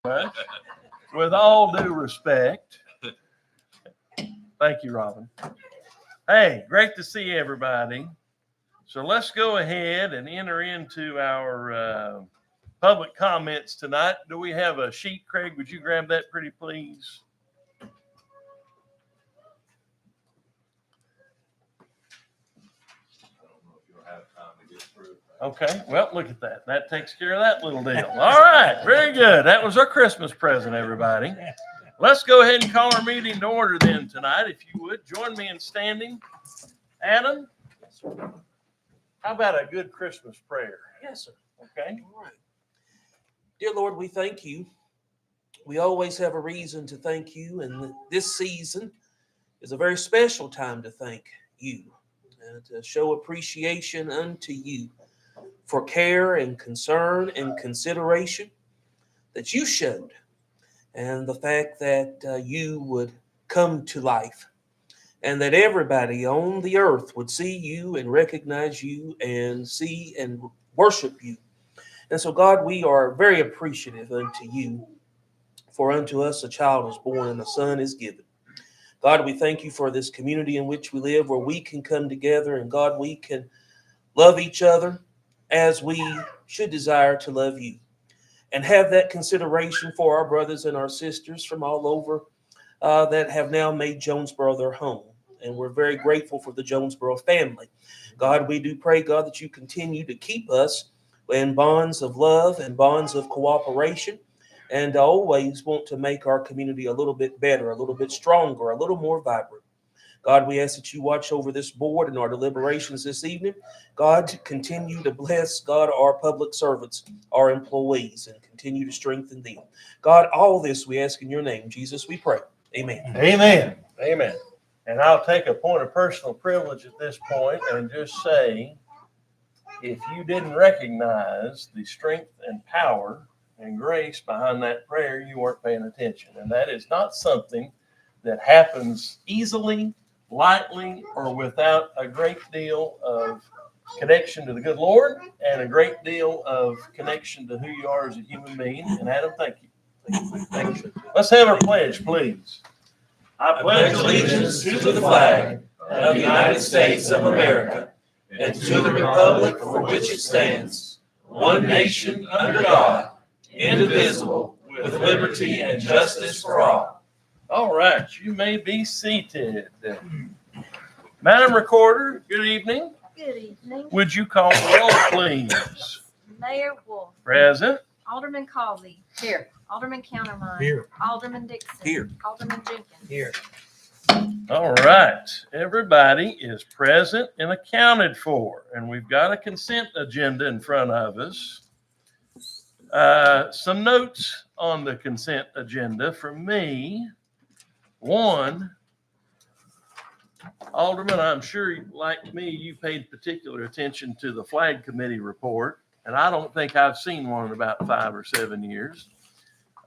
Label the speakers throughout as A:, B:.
A: much. With all due respect. Thank you, Robin. Hey, great to see everybody. So let's go ahead and enter into our public comments tonight. Do we have a sheet, Craig? Would you grab that pretty please? Okay, well, look at that. That takes care of that little deal. All right, very good. That was our Christmas present, everybody. Let's go ahead and call our meeting to order then tonight. If you would, join me in standing. Adam, how about a good Christmas prayer?
B: Yes, sir.
A: Okay.
B: All right. Dear Lord, we thank you. We always have a reason to thank you, and this season is a very special time to thank you and to show appreciation unto you for care and concern and consideration that you showed, and the fact that you would come to life and that everybody on the earth would see you and recognize you and see and worship you. And so, God, we are very appreciative unto you, for unto us a child is born and a son is given. God, we thank you for this community in which we live, where we can come together, and God, we can love each other as we should desire to love you, and have that consideration for our brothers and our sisters from all over that have now made Jonesborough their home. And we're very grateful for the Jonesborough family. God, we do pray, God, that you continue to keep us in bonds of love and bonds of cooperation, and always want to make our community a little bit better, a little bit stronger, a little more vibrant. God, we ask that you watch over this board and our deliberations this evening. God, continue to bless, God, our public servants, our employees, and continue to strengthen them. God, all this we ask in your name. Jesus, we pray. Amen.
A: Amen. Amen. And I'll take a point of personal privilege at this point and just say, if you didn't recognize the strength and power and grace behind that prayer, you weren't paying attention. And that is not something that happens easily, lightly, or without a great deal of connection to the good Lord and a great deal of connection to who you are as a human being. And Adam, thank you. Thank you. Let's have our pledge, please.
C: I pledge allegiance to the flag of the United States of America and to the republic for which it stands, one nation under God, indivisible, with liberty and justice for all.
A: All right, you may be seated. Madam Recorder, good evening.
D: Good evening.
A: Would you call the roll, please?
D: Mayor Wolf.
A: Present.
D: Alderman Causey.
E: Here.
D: Alderman Countermine.
E: Here.
D: Alderman Dixon.
B: Here.
D: Alderman Jenkins.
E: Here.
A: All right, everybody is present and accounted for, and we've got a consent agenda in front of us. Some notes on the consent agenda from me. One, Alderman, I'm sure, like me, you paid particular attention to the Flag Committee report, and I don't think I've seen one in about 5 or 7 years.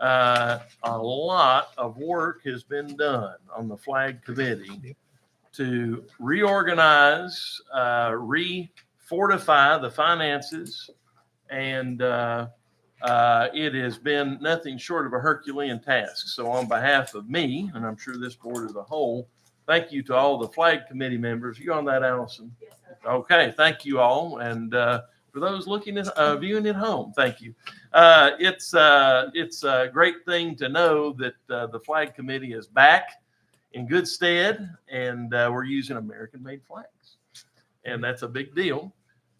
A: A lot of work has been done on the Flag Committee to reorganize, refortify the finances, and it has been nothing short of a Herculean task. So on behalf of me, and I'm sure this board as a whole, thank you to all the Flag Committee members. You on that, Allison?
D: Yes, sir.
A: Okay, thank you all. And for those looking at viewing at home, thank you. It's a great thing to know that the Flag Committee is back in good stead, and we're using American-made flags, and that's a big deal.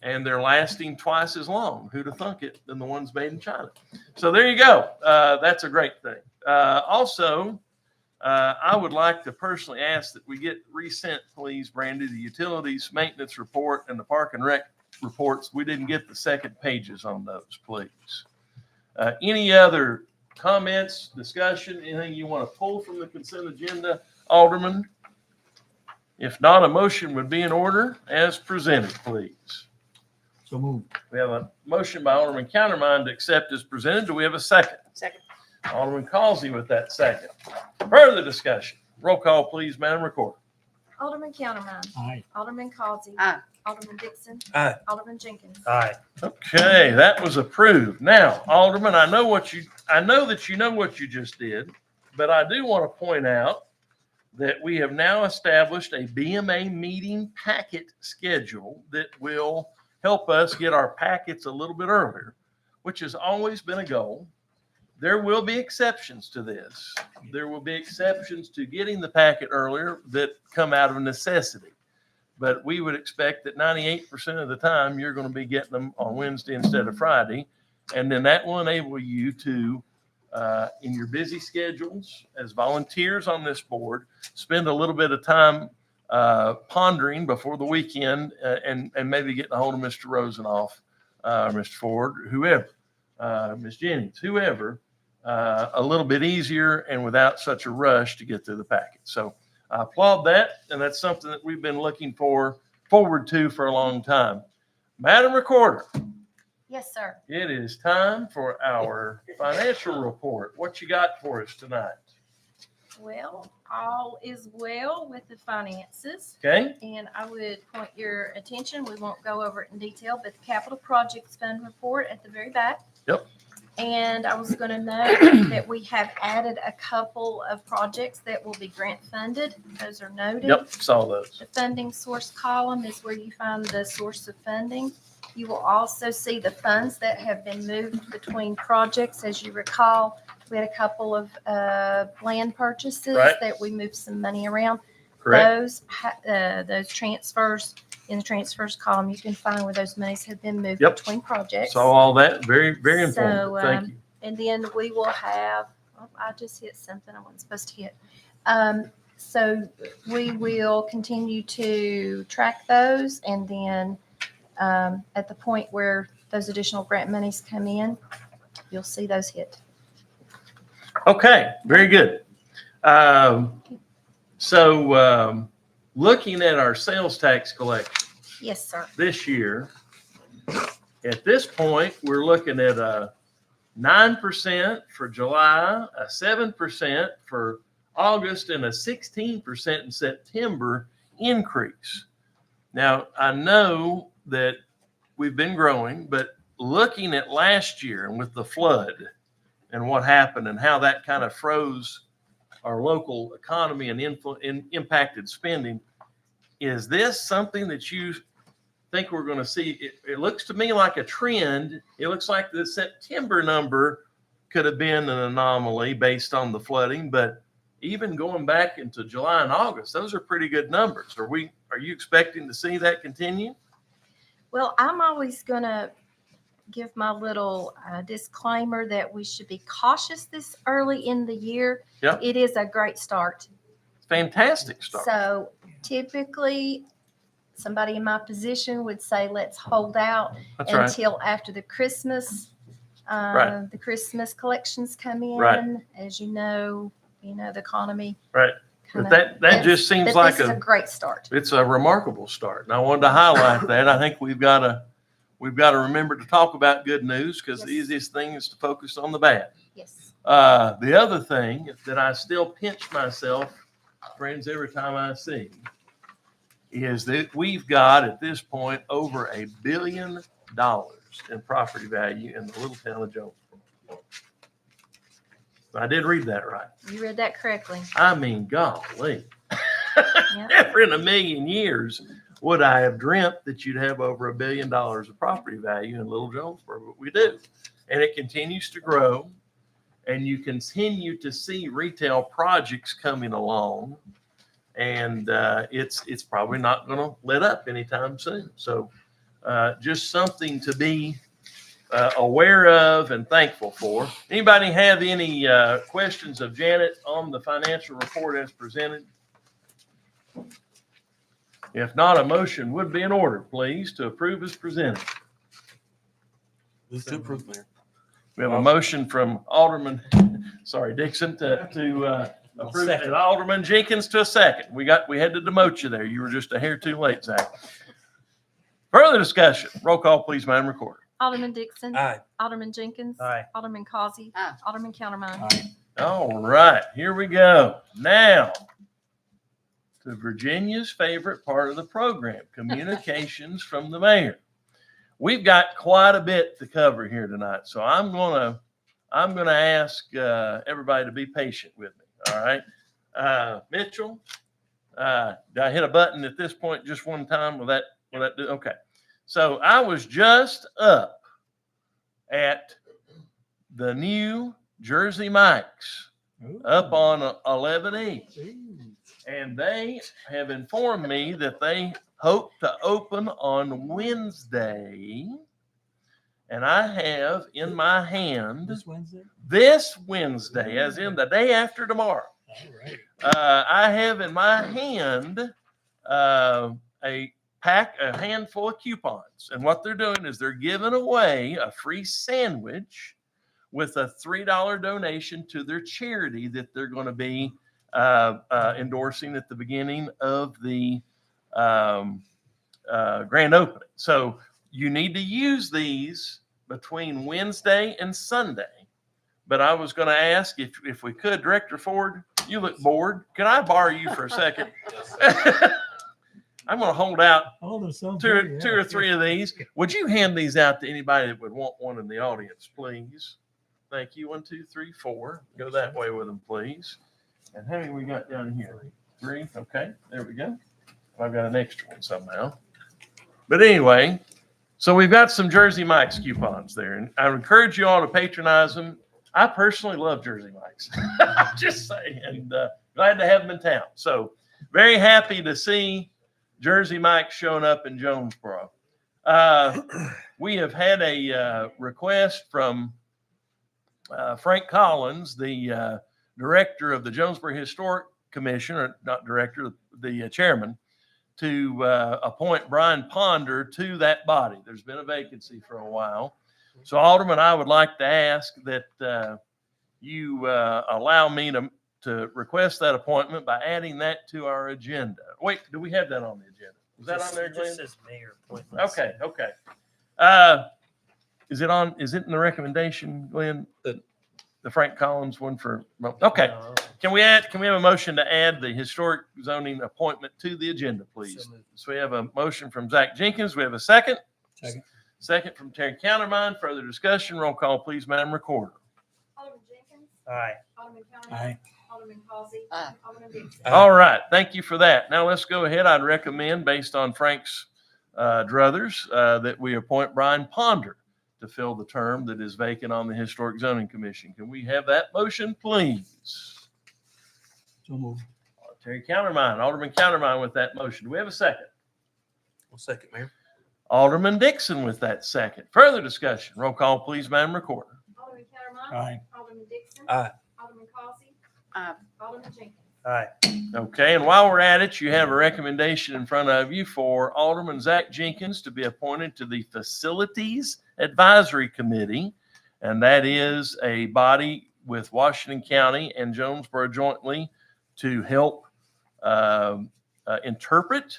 A: And they're lasting twice as long, who'd have thunk it, than the ones made in China. So there you go. That's a great thing. Also, I would like to personally ask that we get resent, please, Brandy, the utilities maintenance report and the park and rec reports. We didn't get the second pages on those, please. Any other comments, discussion, anything you want to pull from the consent agenda, Alderman? If not, a motion would be in order as presented, please.
E: So moved.
A: We have a motion by Alderman Countermine to accept as presented. Do we have a second?
E: Second.
A: Alderman Causey with that second. Further discussion. Roll call, please, Madam Recorder.
D: Alderman Countermine.
E: Aye.
D: Alderman Causey.
E: Aye.
D: Alderman Dixon.
B: Aye.
D: Alderman Jenkins.
C: Aye.
A: Okay, that was approved. Now, Alderman, I know that you know what you just did, but I do want to point out that we have now established a BMA meeting packet schedule that will help us get our packets a little bit earlier, which has always been a goal. There will be exceptions to this. There will be exceptions to getting the packet earlier that come out of necessity. But we would expect that 98% of the time you're going to be getting them on Wednesday instead of Friday. And then that will enable you to, in your busy schedules as volunteers on this board, spend a little bit of time pondering before the weekend and maybe getting a hold of Mr. Rosenoff, Mr. Ford, whoever, Ms. Jennings, whoever, a little bit easier and without such a rush to get through the packet. So I applaud that, and that's something that we've been looking forward to for a long time. Madam Recorder,
D: Yes, sir.
A: it is time for our financial report. What you got for us tonight?
D: Well, all is well with the finances.
A: Okay?
D: And I would point your attention, we won't go over it in detail, but the capital projects fund report at the very back.
A: Yep.
D: And I was going to note that we have added a couple of projects that will be grant funded. Those are noted.
A: Yep, saw those.
D: The funding source column is where you find the source of funding. You will also see the funds that have been moved between projects. As you recall, we had a couple of land purchases
A: Right.
D: that we moved some money around.
A: Correct.
D: Those transfers, in the transfers column, you can find where those monies have been moved
A: Yep.
D: between projects.
A: Saw all that. Very, very
D: So,
A: informative. Thank you.
D: And then we will have, oh, I just hit something I wasn't supposed to hit. So we will continue to track those, and then at the point where those additional grant monies come in, you'll see those hit.
A: Okay, very good. So looking at our sales tax collection
D: Yes, sir.
A: this year, at this point, we're looking at a 9% for July, a 7% for August, and a 16% in September increase. Now, I know that we've been growing, but looking at last year and with the flood and what happened and how that kind of froze our local economy and impacted spending, is this something that you think we're going to see? It looks to me like a trend. It looks like the September number could have been an anomaly based on the flooding, but even going back into July and August, those are pretty good numbers. Are you expecting to see that continue?
D: Well, I'm always going to give my little disclaimer that we should be cautious this early in the year.
A: Yep.
D: It is a great start.
A: Fantastic start.
D: So typically, somebody in my position would say, let's hold out
A: That's right.
D: until after the Christmas.
A: Right.
D: The Christmas collections come in.
A: Right.
D: As you know, the economy.
A: Right.
D: kinda-
A: But that just seems
D: but
A: like
D: this is a great start.
A: it's a remarkable start. And I wanted to highlight that. I think we've got to remember to talk about good news, because the
D: Yes.
A: easiest thing is to focus on the bad.
D: Yes.
A: The other thing that I still pinch myself, friends, every time I see, is that we've got at this point over $1 billion in property value in the little town of Jonesborough. I did read that right.
D: You read that correctly.
A: I mean, golly.
D: Yep.
A: Never in a million years would I have dreamt that you'd have over $1 billion of property value in Little Jonesborough, but we do. And it continues to grow, and you continue to see retail projects coming along, and it's probably not going to let up anytime soon. So just something to be aware of and thankful for. Anybody have any questions of Janet on the financial report as presented? If not, a motion would be in order, please, to approve as presented.
B: Move to approve, Mayor.
A: We have a motion from Alderman, Dixon to approve,
B: second.
A: and Alderman Jenkins to a second. We had to demote you there. You were just a hair too late, Zach. Further discussion. Roll call, please, Madam Recorder.
D: Alderman Dixon.
B: Aye.
D: Alderman Jenkins.
C: Aye.
D: Alderman Causey.
E: Aye.
D: Alderman Countermine.
C: Aye.
A: All right, here we go. Now, to Virginia's favorite part of the program, communications from the mayor. We've got quite a bit to cover here tonight, so I'm gonna ask everybody to be patient with me. All right, Mitchell, did I hit a button at this point just one time? Will that do? Okay. So I was just up at the new Jersey Mike's up on 11E. And they have informed me that they hope to open on Wednesday. And I have in my hand this Wednesday, as in the day after tomorrow.
E: All right.
A: I have in my hand a handful of coupons. And what they're doing is they're giving away a free sandwich with a $3 donation to their charity that they're going to be endorsing at the beginning of the grand opening. So you need to use these between Wednesday and Sunday. But I was going to ask if we could, Director Ford, you look bored. Can I borrow you for a second? I'm going to hold out two or three of these. Would you hand these out to anybody that would want one in the audience, please? Thank you. 1, 2, 3, 4. Go that way with them, please. And how many we got down here? 3. Okay, there we go. I've got an extra one somehow. But anyway, so we've got some Jersey Mike's coupons there, and I encourage you all to patronize them. I personally love Jersey Mike's. Just saying, and glad to have them in town. So very happy to see Jersey Mike's showing up in Jonesborough. We have had a request from Frank Collins, the director of the Jonesborough Historic Commission, or not director, the chairman, to appoint Brian Ponder to that body. There's been a vacancy for a while. So, Alderman, I would like to ask that you allow me to request that appointment by adding that to our agenda. Wait, do we have that on the agenda? Is that on there, Glenn?
E: It just says mayor appointments.
A: Okay. Is it in the recommendation, Glenn? The Frank Collins one for, okay.
E: No.
A: Can we have a motion to add the historic zoning appointment to the agenda, please? So we have a motion from Zach Jenkins. We have a second. Second from Terry Countermine. Further discussion. Roll call, please, Madam Recorder.
F: Alderman Jenkins.
E: Aye.
F: Alderman County.
E: Aye.
F: Alderman Causey.
G: Aye.
F: Alderman Dixon.
A: All right. Thank you for that. Now let's go ahead. I'd recommend, based on Frank's druthers, that we appoint Brian Ponder to fill the term that is vacant on the Historic Zoning Commission. Can we have that motion, please?
E: So moved.
A: Terry Countermine, Alderman Countermine with that motion. Do we have a second?
B: One second, Mayor.
A: Alderman Dixon with that second. Further discussion. Roll call, please, Madam Recorder.
F: Alderman Countermine.
E: Aye.
F: Alderman Dixon.
B: Aye.
F: Alderman Causey.
G: Aye.
F: Alderman Jenkins.
E: Aye.
A: Okay, and while we're at it, you have a recommendation in front of you for Alderman Zach Jenkins to be appointed to the Facilities Advisory Committee, and that is a body with Washington County and Jonesborough jointly to help interpret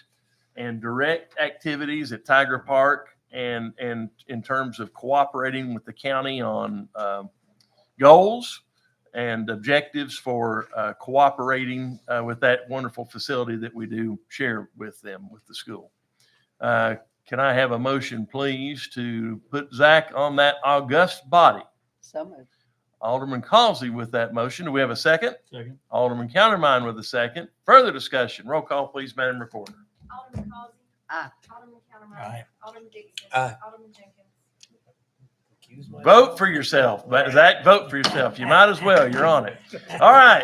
A: and direct activities at Tiger Park, and in terms of cooperating with the county on goals and objectives for cooperating with that wonderful facility that we do share with them, with the school. Can I have a motion, please, to put Zach on that august body?
G: So moved.
A: Alderman Causey with that motion. Do we have a second?
E: Second.
A: Alderman Countermine with a second. Further discussion. Roll call, please, Madam Recorder.
F: Alderman Causey.
G: Aye.
F: Alderman Countermine.
E: Aye.
F: Alderman Dixon.
B: Aye.
F: Alderman Jenkins.
A: Vote for yourself. Zach, vote for yourself. You might as well. You're on it. All right.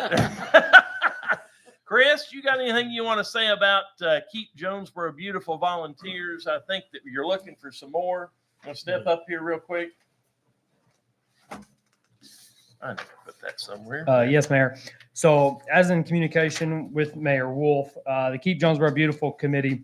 A: Chris, you got anything you want to say about Keep Jonesborough Beautiful volunteers? I think that you're looking for some more. Want to step up here real quick? I need to put that somewhere.
H: Yes, Mayor. So as in communication with Mayor Wolf, the Keep Jonesborough Beautiful Committee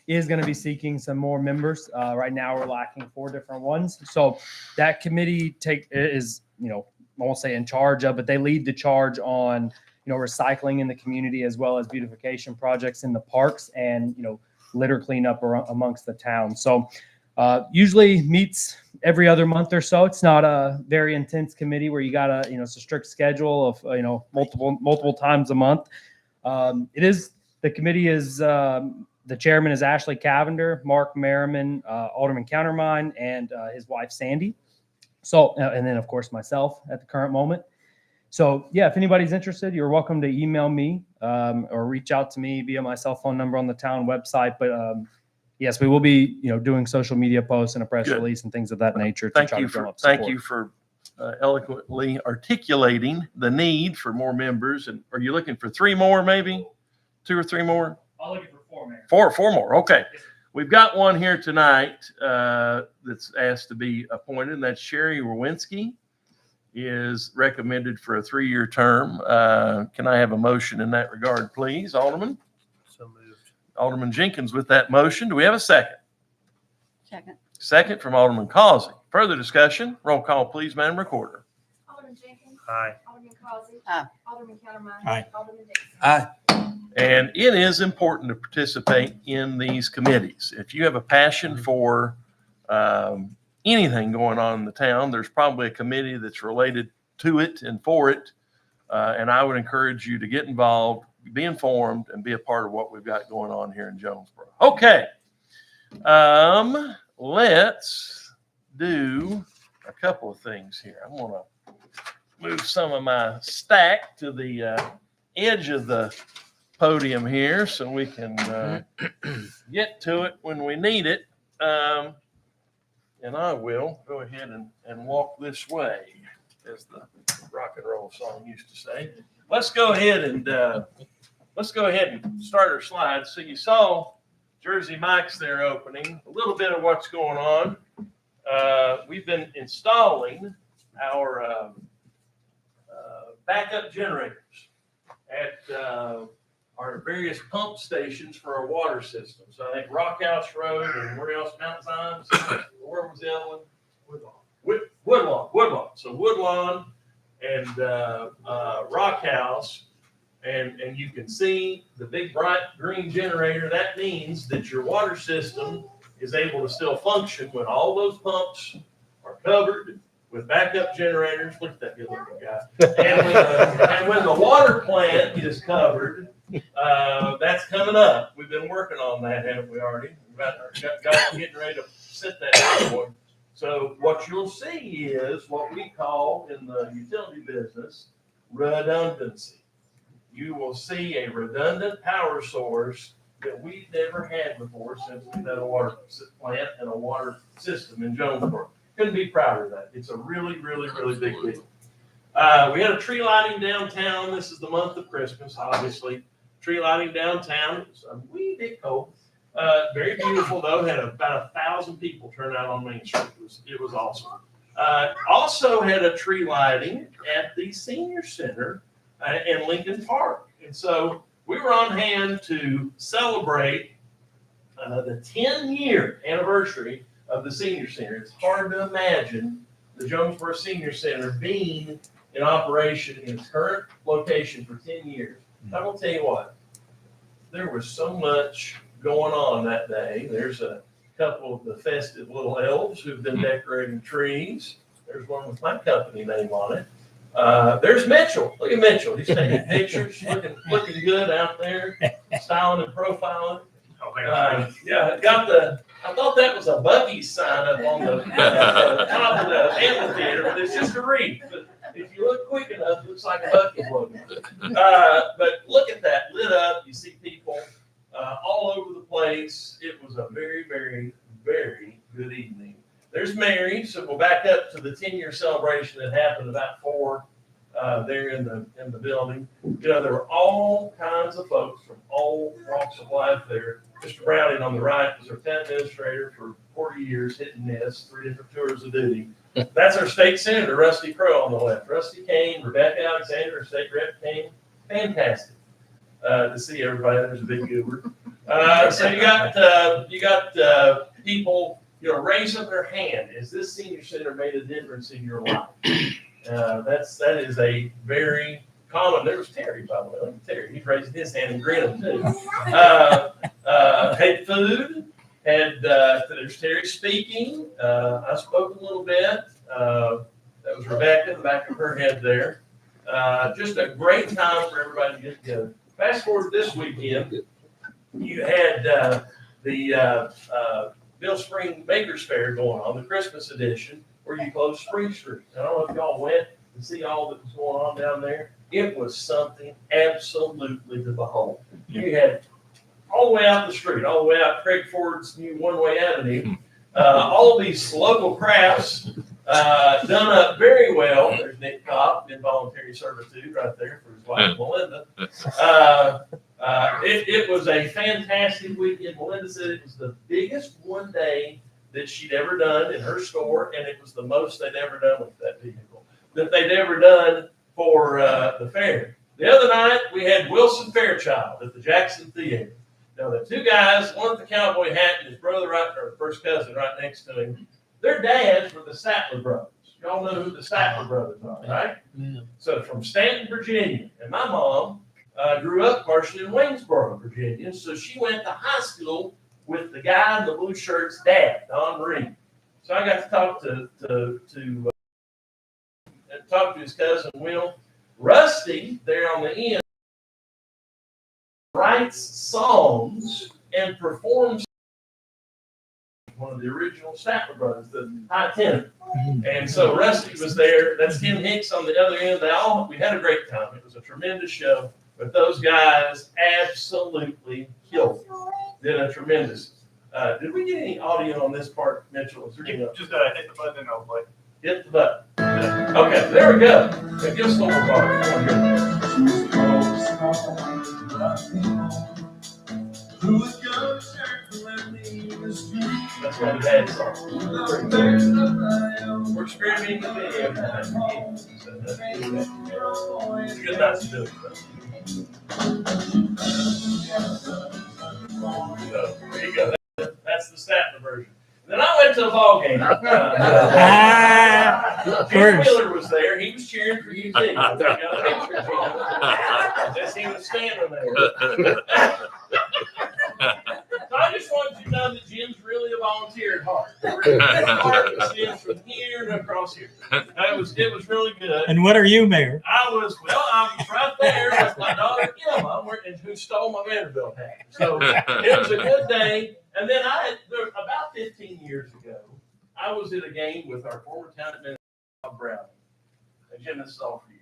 H: is going to be seeking some more members. Right now we're lacking 4 different ones. So that committee is, I won't say in charge of, but they lead the charge on, recycling in the community as well as beautification projects in the parks and, litter cleanup amongst the town. So usually meets every other month or so. It's not a very intense committee where you got it's a strict schedule of, multiple times a month. It is The committee is, the chairman is Ashley Cavender, Mark Merriman, Alderman Countermine, and his wife Sandy. So, and then of course myself at the current moment. So yeah, if anybody's interested, you're welcome to email me or reach out to me via my cell phone number on the town website. But yes, we will be, doing social media posts and a press
A: Good.
H: release and things of that nature to
A: Thank
H: try
A: you
H: to drum
A: for,
H: up support.
A: thank you for eloquently articulating the need for more members. And are you looking for 3 more, maybe 2 or 3 more?
H: I'm looking for 4, Mayor.
A: 4 more. Okay. We've got one here tonight that's asked to be appointed, and that's Sherry Rowinski is recommended for a 3-year term. Can I have a motion in that regard, please, Alderman?
E: So moved.
A: Alderman Jenkins with that motion. Do we have a second?
F: Second.
A: Second from Alderman Causey. Further discussion? Roll call, please, Madam Recorder.
F: Alderman Jenkins.
E: Aye.
F: Alderman Causey.
D: Aye.
F: Alderman Countermine.
E: Aye.
F: Alderman Dixon.
B: Aye.
A: And it is important to participate in these committees. If you have a passion for anything going on in the town, there's probably a committee that's related to it and for it. And I would encourage you to get involved, be informed, and be a part of what we've got going on here in Jonesborough. Okay. Let's do a couple of things here. I'm going to move some of my stack to the edge of the podium here so we can get to it when we need it. And I will go ahead and walk this way, as the rock and roll song used to say. Let's go ahead and start our slides. So you saw Jersey Mike's there opening, a little bit of what's going on. We've been installing our backup generators at our various pump stations for our water system. So I think Rock House Road and where else? Mount Zion? Where was the other one? Woodlawn. So Woodlawn and Rock House. And you can see the big bright green generator. That means that your water system is able to still function when all those pumps are covered with backup generators. Look at that good looking guy. And when the water plant is covered, that's coming up. We've been working on that, haven't we already? We've got getting ready to set that forward. So what you'll see is what we call in the utility business redundancy. You will see a redundant power source that we've never had before since we've had a water plant and a water system in Jonesborough. Couldn't be prouder of that. It's a really, really, really big deal. We had a tree lighting downtown. This is the month of Christmas, obviously. Tree lighting downtown. It was a wee bit cold. Very beautiful, though. Had about 1,000 people turn out on Main Street. It was awesome. Also had a tree lighting at the senior center in Lincoln Park. And so we were on hand to celebrate the 10-year anniversary of the senior center. It's hard to imagine the Jonesborough Senior Center being in operation in its current location for 10 years. I will tell you what, there was so much going on that day. There's a couple of the festive little elves who've been decorating trees. There's one with my company name on it. There's Mitchell. Look at Mitchell. He's taking pictures, looking good out there, styling and profiling. Yeah, I thought that was a Buc-ee's sign up on the top of the amphitheater, but it's just a wreath. But if you look quick enough, it looks like a Buc-ee's logo. But look at that, lit up. You see people all over the place. It was a very, very, very good evening. There's Mary. So we'll back up to the 10-year celebration that happened about 4 there in the building. There were all kinds of folks from all walks of life there. Mr. Browning on the right was our town administrator for 40 years, hit and miss, 3 different tours of duty. That's our state senator, Rusty Crowe, on the left. Rusty came, Rebecca Alexander, our state rep came. Fantastic to see everybody. There's a big goober. So you got people, raise up their hand. Has this senior center made a difference in your life? That is a very common. There was Terry, by the way. Look at Terry. He's raising his hand and grinning too. Had food. There's Terry speaking. I spoke a little bit. That was Rebecca in the back of her head there. Just a great time for everybody to get together. fast forward this weekend, you had the Bill Spring Makers Fair going on, the Christmas edition, where you closed Spring Street. I don't know if y'all went to see all that was going on down there. It was something absolutely to behold. You had all the way out the street, all the way out Craig Ford's new one-way avenue, all these local crafts done up very well. There's Nick Cobb, involuntary servitude right there for his wife Melinda. It was a fantastic weekend. Melinda said it was the biggest one day that she'd ever done in her store, and it was the most they'd ever done with that vehicle that they'd ever done for the fair. The other night, we had Wilson Fairchild at the Jackson Theater. Now, the two guys, one with the cowboy hat and his brother, or first cousin, right next to him, their dads were the Statler brothers. Y'all know who the Statler brothers are, right?
E: Yeah.
A: So from Stanton, Virginia, and my mom grew up partially in Waynesboro, Virginia. So she went to high school with the guy in the blue shirt's dad, Don Reed. So I got to talk to his cousin Will. Rusty, there on the end, writes songs and performs one of the original Statler brothers, the high tenor. And so Rusty was there. That's Tim Hicks on the other end. We had a great time. It was a tremendous show. But those guys absolutely killed it. Did a tremendous. Did we get any audio on this part, Mitchell? Is there any?
G: Just gotta hit the button and I'll play.
A: Hit the button. Okay, there we go. Now give us a little more volume. That's what we had song. We're screaming the video. It's good not to do it. So, there you go. That's the Statler version. Then I went to a ball game. Jim Wheeler was there. He was cheering for UT. I got a picture of him as he was standing there. So I just wanted you to know that Jim's really a volunteer at heart. It extends from here to across here. It was really good.
E: And what are you, Mayor?
A: I was right there with my daughter Emma, who stole my Vanderbilt hat. So it was a good day. And then about 15 years ago, I was at a game with our former town administrator, Bob Browning. And Jim, this is all for you.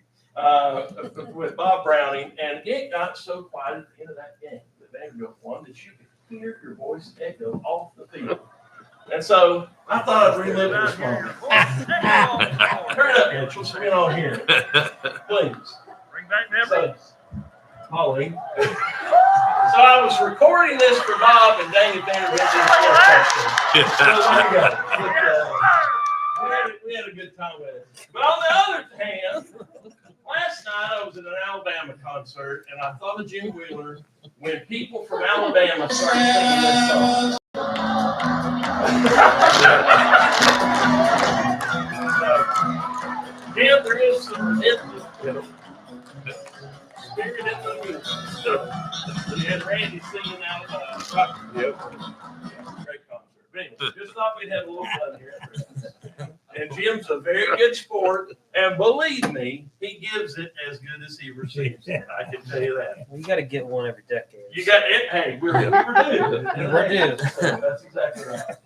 A: With Bob Browning, and it got so quiet at the end of that game, the Vanderbilt won, that you could hear your voice echo off the field. And so I thought I'd relive this moment. Turn it up, Mitchell, so we can all hear it. Please.
G: Bring back memories.
A: Holly. So I was recording this for Bob and David Vanderbilt. So there you go. We had a good time with it. But on the other hand, last night I was at an Alabama concert and I thought of Jim Wheeler when people from Alabama started singing this song. Jim, there is some resistance to it. Spirit in the music. You had Randy singing out rock. Yep. Great concert. But anyway, just thought we'd have a little fun here. And Jim's a very good sport, and believe me, he gives it as good as he receives it. I can tell you that.
E: You got to get one every decade.
A: You got it. Hey, we're due.
E: We're due.
A: That's exactly right.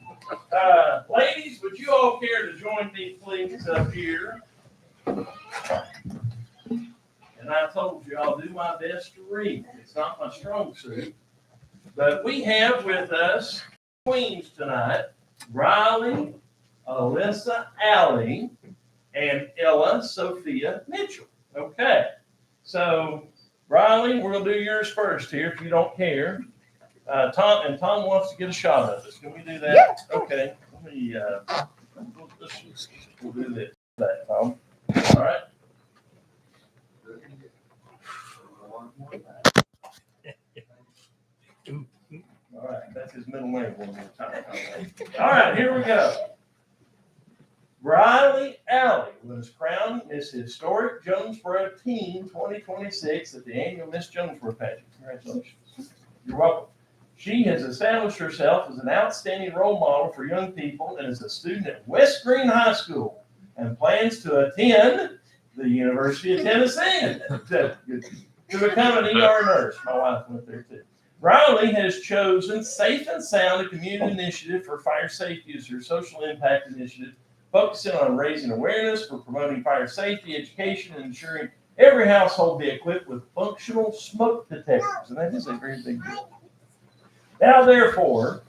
A: Ladies, would you all care to join me, please, up here? And I told you I'll do my best to read. It's not my strong suit. But we have with us queens tonight, Riley, Alyssa, Allie, and Ella Sophia Mitchell. Okay. So, Riley, we're going to do yours first here if you don't care. Tom wants to get a shot of us. Can we do that? Yeah. Okay. Let me, we'll do this. Tom. All right. All right, that's his middle name one more time. All right, here we go. Riley Alley was crowned Miss Historic Jonesborough Teen 2026 at the annual Miss Jonesborough pageant. Congratulations. You're welcome. She has established herself as an outstanding role model for young people and is a student at West Green High School and plans to attend the University of Tennessee. to become an ER nurse. My wife went there too. Riley has chosen Safe and Sound, a community initiative for fire safety as her social impact initiative, focusing on raising awareness for promoting fire safety, education, and ensuring every household be equipped with functional smoke detectors. And that is a very big deal. Now, therefore,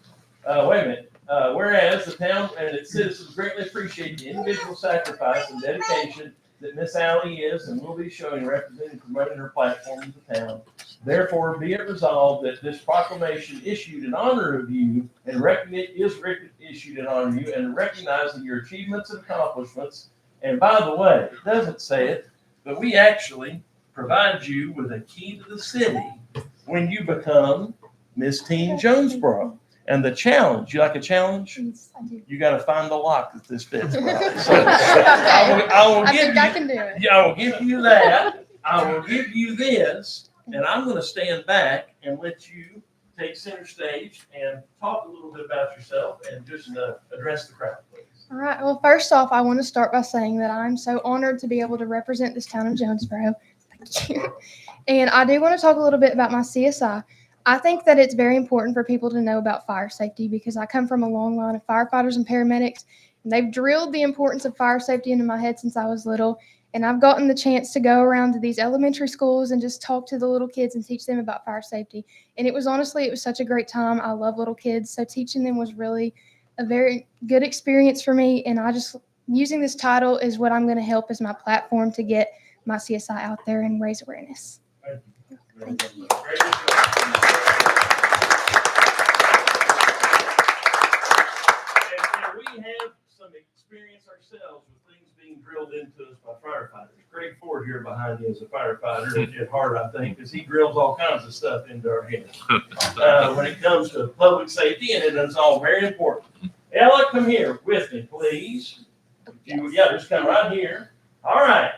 A: wait a minute. Whereas the town and its citizens greatly appreciate the individual sacrifice and dedication that Miss Allie is and will be showing representing and promoting her platform in the town. Therefore, be it resolved that this proclamation issued in honor of you and issued in honor of you and recognizing your achievements and accomplishments. And by the way, it doesn't say it, but we actually provide you with a key to the city when you become Miss Teen Jonesborough. And the challenge, you like a challenge?
D: Yes, I do.
A: You got to find the lock that this fits. So I will
D: I
A: give
D: think
A: you,
D: I can do it.
A: yeah, I will give you that. I will give you this, and I'm going to stand back and let you take center stage and talk a little bit about yourself and just address the crowd, please.
D: All right. Well, first off, I want to start by saying that I'm so honored to be able to represent this town of Jonesborough. Thank you. And I do want to talk a little bit about my CSI. I think that it's very important for people to know about fire safety because I come from a long line of firefighters and paramedics, and they've drilled the importance of fire safety into my head since I was little. And I've gotten the chance to go around to these elementary schools and just talk to the little kids and teach them about fire safety. And it was such a great time. I love little kids, so teaching them was really a very good experience for me. And using this title is what I'm going to help as my platform to get my CSI out there and raise awareness. Thank you.
A: And we have some experience ourselves with things being drilled into us by firefighters. Craig Ford here behind you is a firefighter at heart, I think, because he drills all kinds of stuff into our heads when it comes to public safety, and it is all very important. Ella, come here with me, please. Just come right here. All right.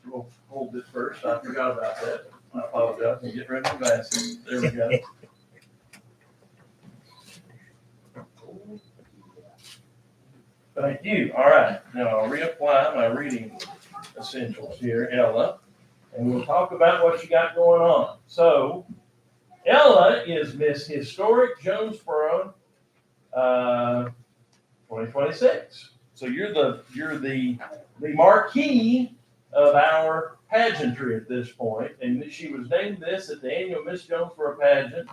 A: We'll hold this first. I forgot about that. I apologize. I'm getting rid of my glasses. There we go. Thank you. All right. Now I'll reapply my reading essentials here, Ella, and we'll talk about what you got going on. So, Ella is Miss Historic Jonesborough 2026. So you're the marquee of our pageantry at this point, and she was named this at the annual Miss Jonesborough pageant,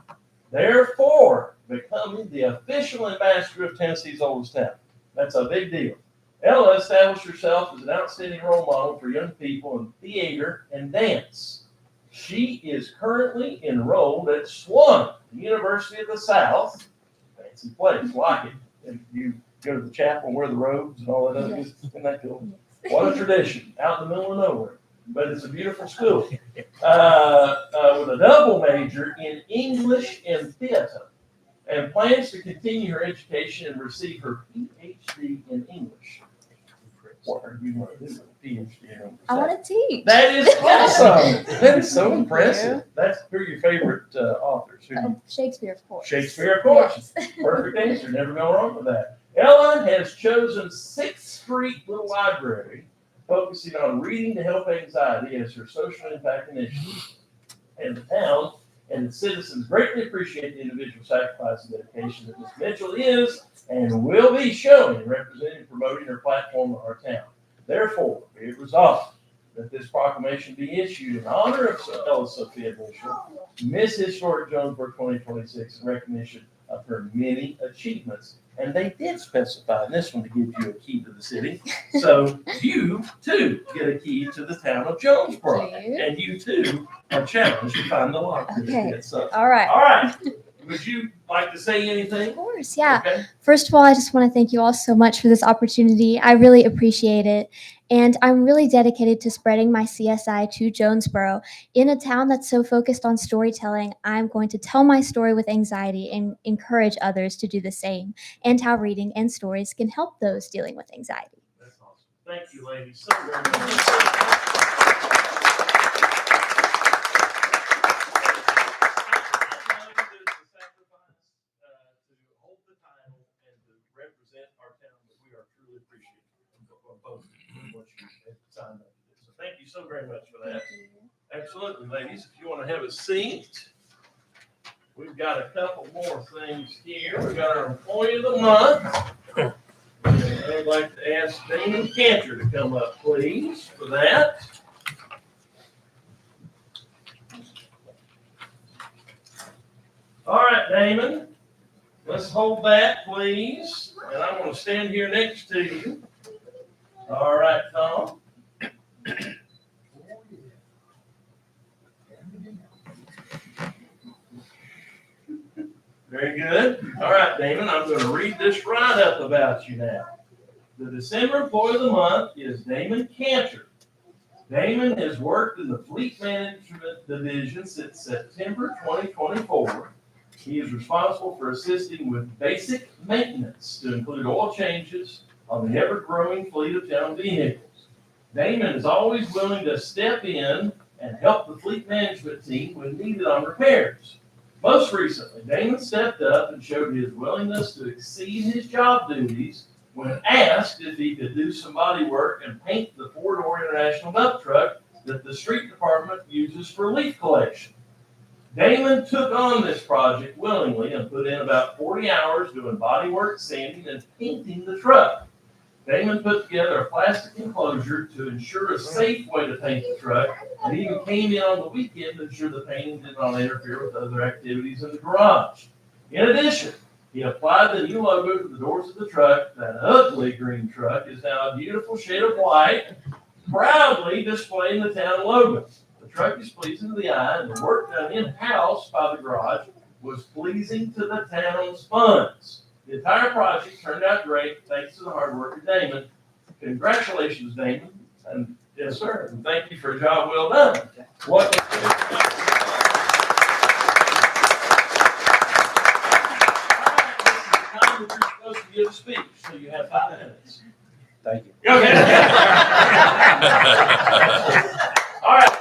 A: therefore becoming the official ambassador of Tennessee's oldest town. That's a big deal. Ella established herself as an outstanding role model for young people in theater and dance. She is currently enrolled at SWAN, the University of the South. Fancy place, like it. And you go to the chapel and wear the robes and all that other good stuff. Isn't that cool? What a tradition, out in the middle of nowhere. But it's a beautiful school. With a double major in English and theater, and plans to continue her education and receive her PhD in English. What are you going to do with a PhD in English?
F: I want to teach.
A: That is awesome. That is so impressive. Who are your favorite authors?
F: Shakespeare, of course.
A: Shakespeare, of course.
F: Yes.
A: Perfect answer. Never go wrong with that. Ella has chosen 6th Street Little Library, focusing on reading to help anxiety as her social impact initiative. And the town and its citizens greatly appreciate the individual sacrifice and dedication that Ms. Mitchell is and will be showing and representing and promoting her platform in our town. Therefore, be it resolved that this proclamation be issued in honor of Ella Sophia Mitchell, Miss Historic Jonesborough 2026, in recognition of her many achievements. And they did specify in this one to give you a key to the city. So you, too, get a key to the town of Jonesborough. And you, too, are challenged to find the lock.
F: Okay.
A: So,
F: All right.
A: all right. Would you like to say anything?
F: Of course, yeah.
A: Okay.
F: First of all, I just want to thank you all so much for this opportunity. I really appreciate it. And I'm really dedicated to spreading my CSI to Jonesborough. In a town that's so focused on storytelling, I'm going to tell my story with anxiety and encourage others to do the same, and how reading and stories can help those dealing with anxiety.
A: That's awesome. Thank you, ladies, so very much. Thank you so very much for that. Absolutely, ladies. If you want to have a seat, we've got a couple more things here. We've got our Employee of the Month. I'd like to ask Damon Cantor to come up, please, for that. All right, Damon, let's hold that, please. And I'm going to stand here next to you. All right, Tom. Very good. All right, Damon, I'm going to read this write-up about you now. The December Employee of the Month is Damon Cantor. Damon has worked in the Fleet Management Division since September 2024. He is responsible for assisting with basic maintenance to include oil changes on the ever-growing fleet of town vehicles. Damon is always willing to step in and help the fleet management team when needed on repairs. Most recently, Damon stepped up and showed his willingness to exceed his job duties when asked if he could do some body work and paint the four-door International dump truck that the street department uses for leaf collection. Damon took on this project willingly and put in about 40 hours doing body work, sanding, and painting the truck. Damon put together a plastic enclosure to ensure a safe way to paint the truck, and even came in on the weekend to ensure the painting did not interfere with other activities in the garage. In addition, he applied the new logo to the doors of the truck. That ugly green truck is now a beautiful shade of white, proudly displaying the town logo. The truck is pleasing to the eye, and the work done in-house by the garage was pleasing to the town's funds. The entire project turned out great thanks to the hard work of Damon. Congratulations, Damon. And yes, sir. And thank you for a job well done. What? You're supposed to give a speech, so you have 5 minutes.
E: Thank you.
A: Okay. All right.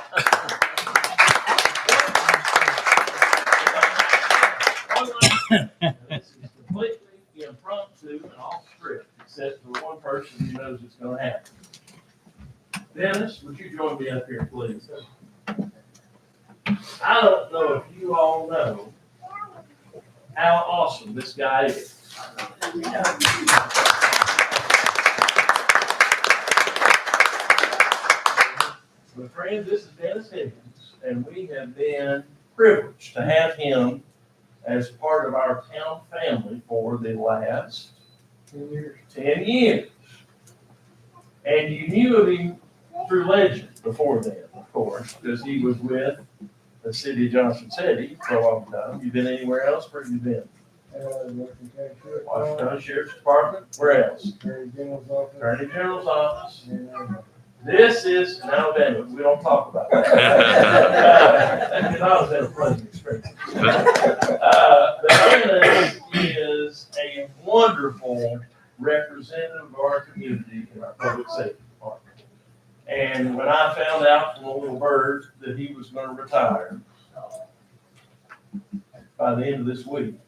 A: This is completely impromptu and off script, except for one person who knows it's going to happen. Dennis, would you join me up here, please? I don't know if you all know how awesome this guy is. My friend, this is Dennis Higgins, and we have been privileged to have him as part of our town family for the last 10 years. And you knew of him through legend before then, of course, because he was with the city of Johnson City for a long time. You been anywhere else? Where have you been? Washington County Sheriff's Department. Where else? Attorney General's office. This is in Alabama. We don't talk about that. Because I was at a pleasant experience. Dennis is a wonderful representative of our community in our public safety department. And when I found out from a little bird that he was going to retire by the end of this week,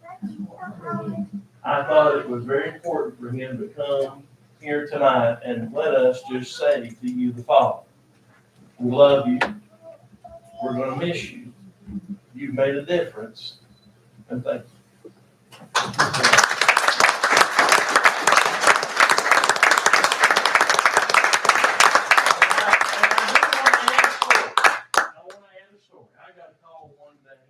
A: I thought it was very important for him to come here tonight and let us just say to you the following. We love you. We're going to miss you. You've made a difference. And thank you. I want to add a story. I got a call one day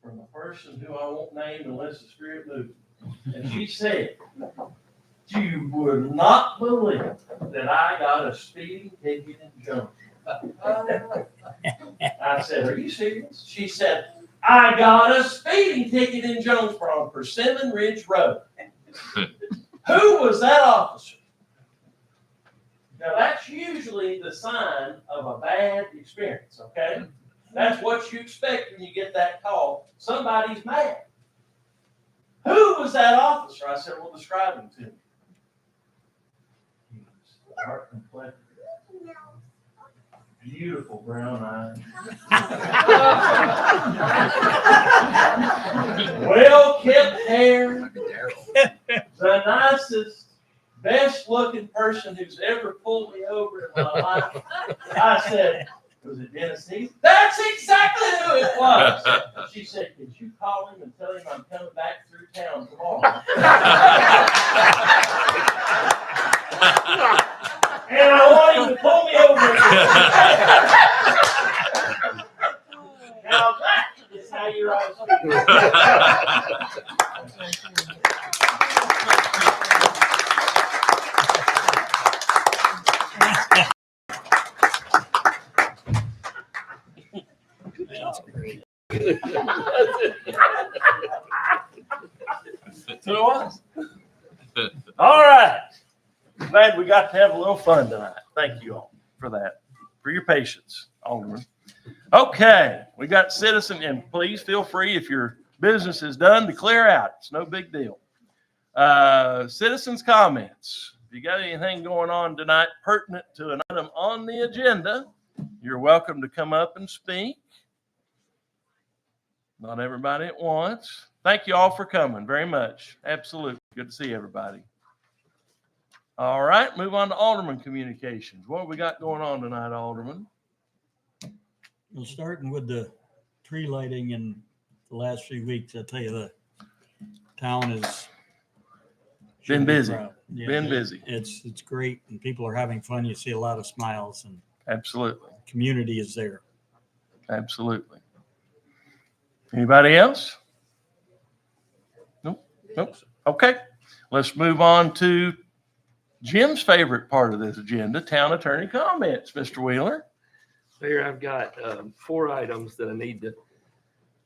A: from a person who I won't name unless the spirit moves. And she said, you would not believe that I got a speeding ticket in Jonesborough. I said, are you serious? She said, I got a speeding ticket in Jonesborough on Persimmon Ridge Road. Who was that officer? Now, that's usually the sign of a bad experience, okay? That's what you expect when you get that call. Somebody's mad. Who was that officer? I said, well, describe him to me. He was dark complected, beautiful brown eyes, well kept hair, the nicest best looking person who's ever pulled me over in my life. I said, was it Dennis Heath? That's exactly who it was. She said, could you call him and tell him I'm coming back through town tomorrow? And I want him to pull me over again. Now that is how you write a speech. So it was. All right. Glad we got to have a little fun tonight. Thank you all for that, for your patience, Alderman. Okay, we got citizen, and please feel free if your business is done to clear out. It's no big deal. Citizens' comments. If you got anything going on tonight pertinent to an item on the agenda, you're welcome to come up and speak. Not everybody at once. Thank you all for coming very much. Absolutely. Good to see everybody. All right, move on to Alderman communications. What have we got going on tonight, Alderman?
I: Well, starting with the tree lighting in the last few weeks, I tell you, the town has
A: Been busy.
I: Yeah,
A: Been busy.
I: It's great, and people are having fun. You see a lot of smiles, and
A: Absolutely.
I: community is there.
A: Absolutely. Anybody else? Nope. Nope. Okay. Let's move on to Jim's favorite part of this agenda, town attorney comments. Mr. Wheeler.
J: Mayor, I've got 4 items that I need to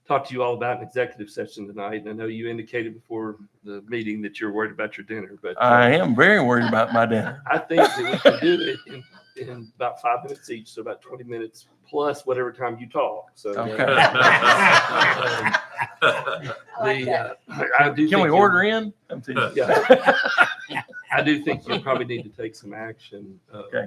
J: talk to you all about in executive session tonight. And I know you indicated before the meeting that you're worried about your dinner, but
A: I am very worried about my dinner.
J: I think that we can do it in about 5 minutes each, so about 20 minutes plus whatever time you talk. So
A: Okay.
J: I do.
A: Can we order in?
J: Yeah. I do think you probably need to take some action
A: Okay.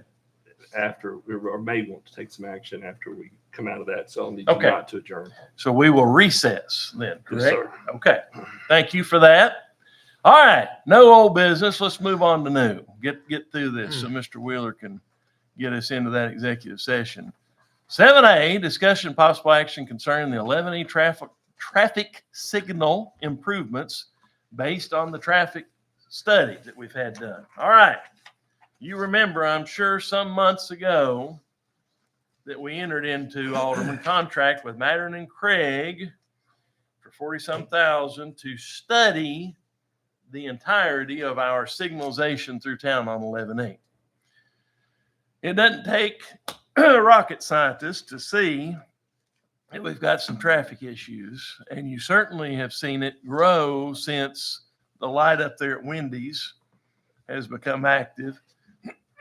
J: after, or may want to take some action after we come out of that. So I'll need you
A: Okay.
J: not to adjourn.
A: So we will recess then,
J: Yes,
A: correct?
J: sir.
A: Okay. Thank you for that. All right. No old business. Let's move on to new. Get through this so Mr. Wheeler can get us into that executive session. 7A, discussion possible action concerning the 11E traffic signal improvements based on the traffic study that we've had done. All right. You remember, I'm sure, some months ago that we entered into Alderman contract with Mattern and Craig for 40-some thousand to study the entirety of our signalization through town on 11E. It doesn't take rocket scientists to see that we've got some traffic issues, and you certainly have seen it grow since the light up there at Wendy's has become active.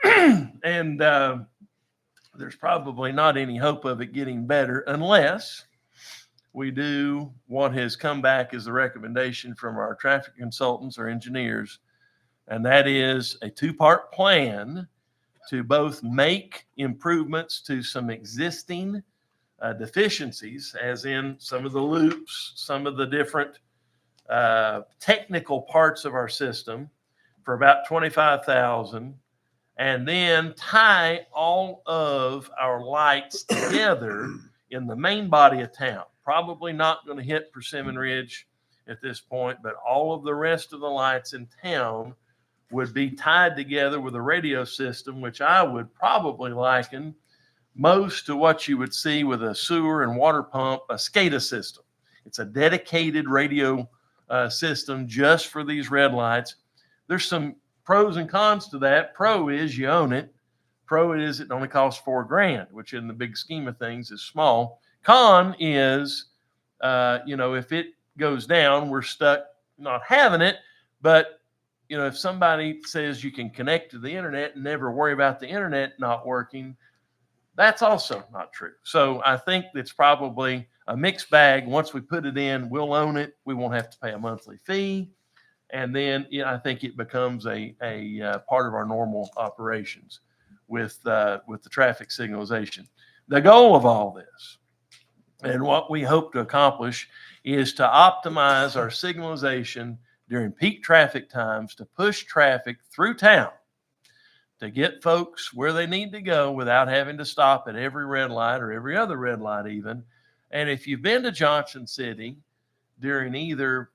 A: And there's probably not any hope of it getting better unless we do what has come back as a recommendation from our traffic consultants or engineers, and that is a 2-part plan to both make improvements to some existing deficiencies, as in some of the loops, some of the different technical parts of our system for about $25,000, and then tie all of our lights together in the main body of town. Probably not going to hit Persimmon Ridge at this point, but all of the rest of the lights in town would be tied together with a radio system, which I would probably liken most to what you would see with a sewer and water pump, a SCADA system. It's a dedicated radio system just for these red lights. There's some pros and cons to that. Pro is you own it. Pro is it only costs $4,000, which in the big scheme of things is small. Con is, if it goes down, we're stuck not having it. But, if somebody says you can connect to the internet and never worry about the internet not working, that's also not true. So I think it's probably a mixed bag. Once we put it in, we'll own it. We won't have to pay a monthly fee. And then I think it becomes a part of our normal operations with the traffic signalization. The goal of all this and what we hope to accomplish is to optimize our signalization during peak traffic times to push traffic through town to get folks where they need to go without having to stop at every red light or every other red light even. And if you've been to Johnson City during either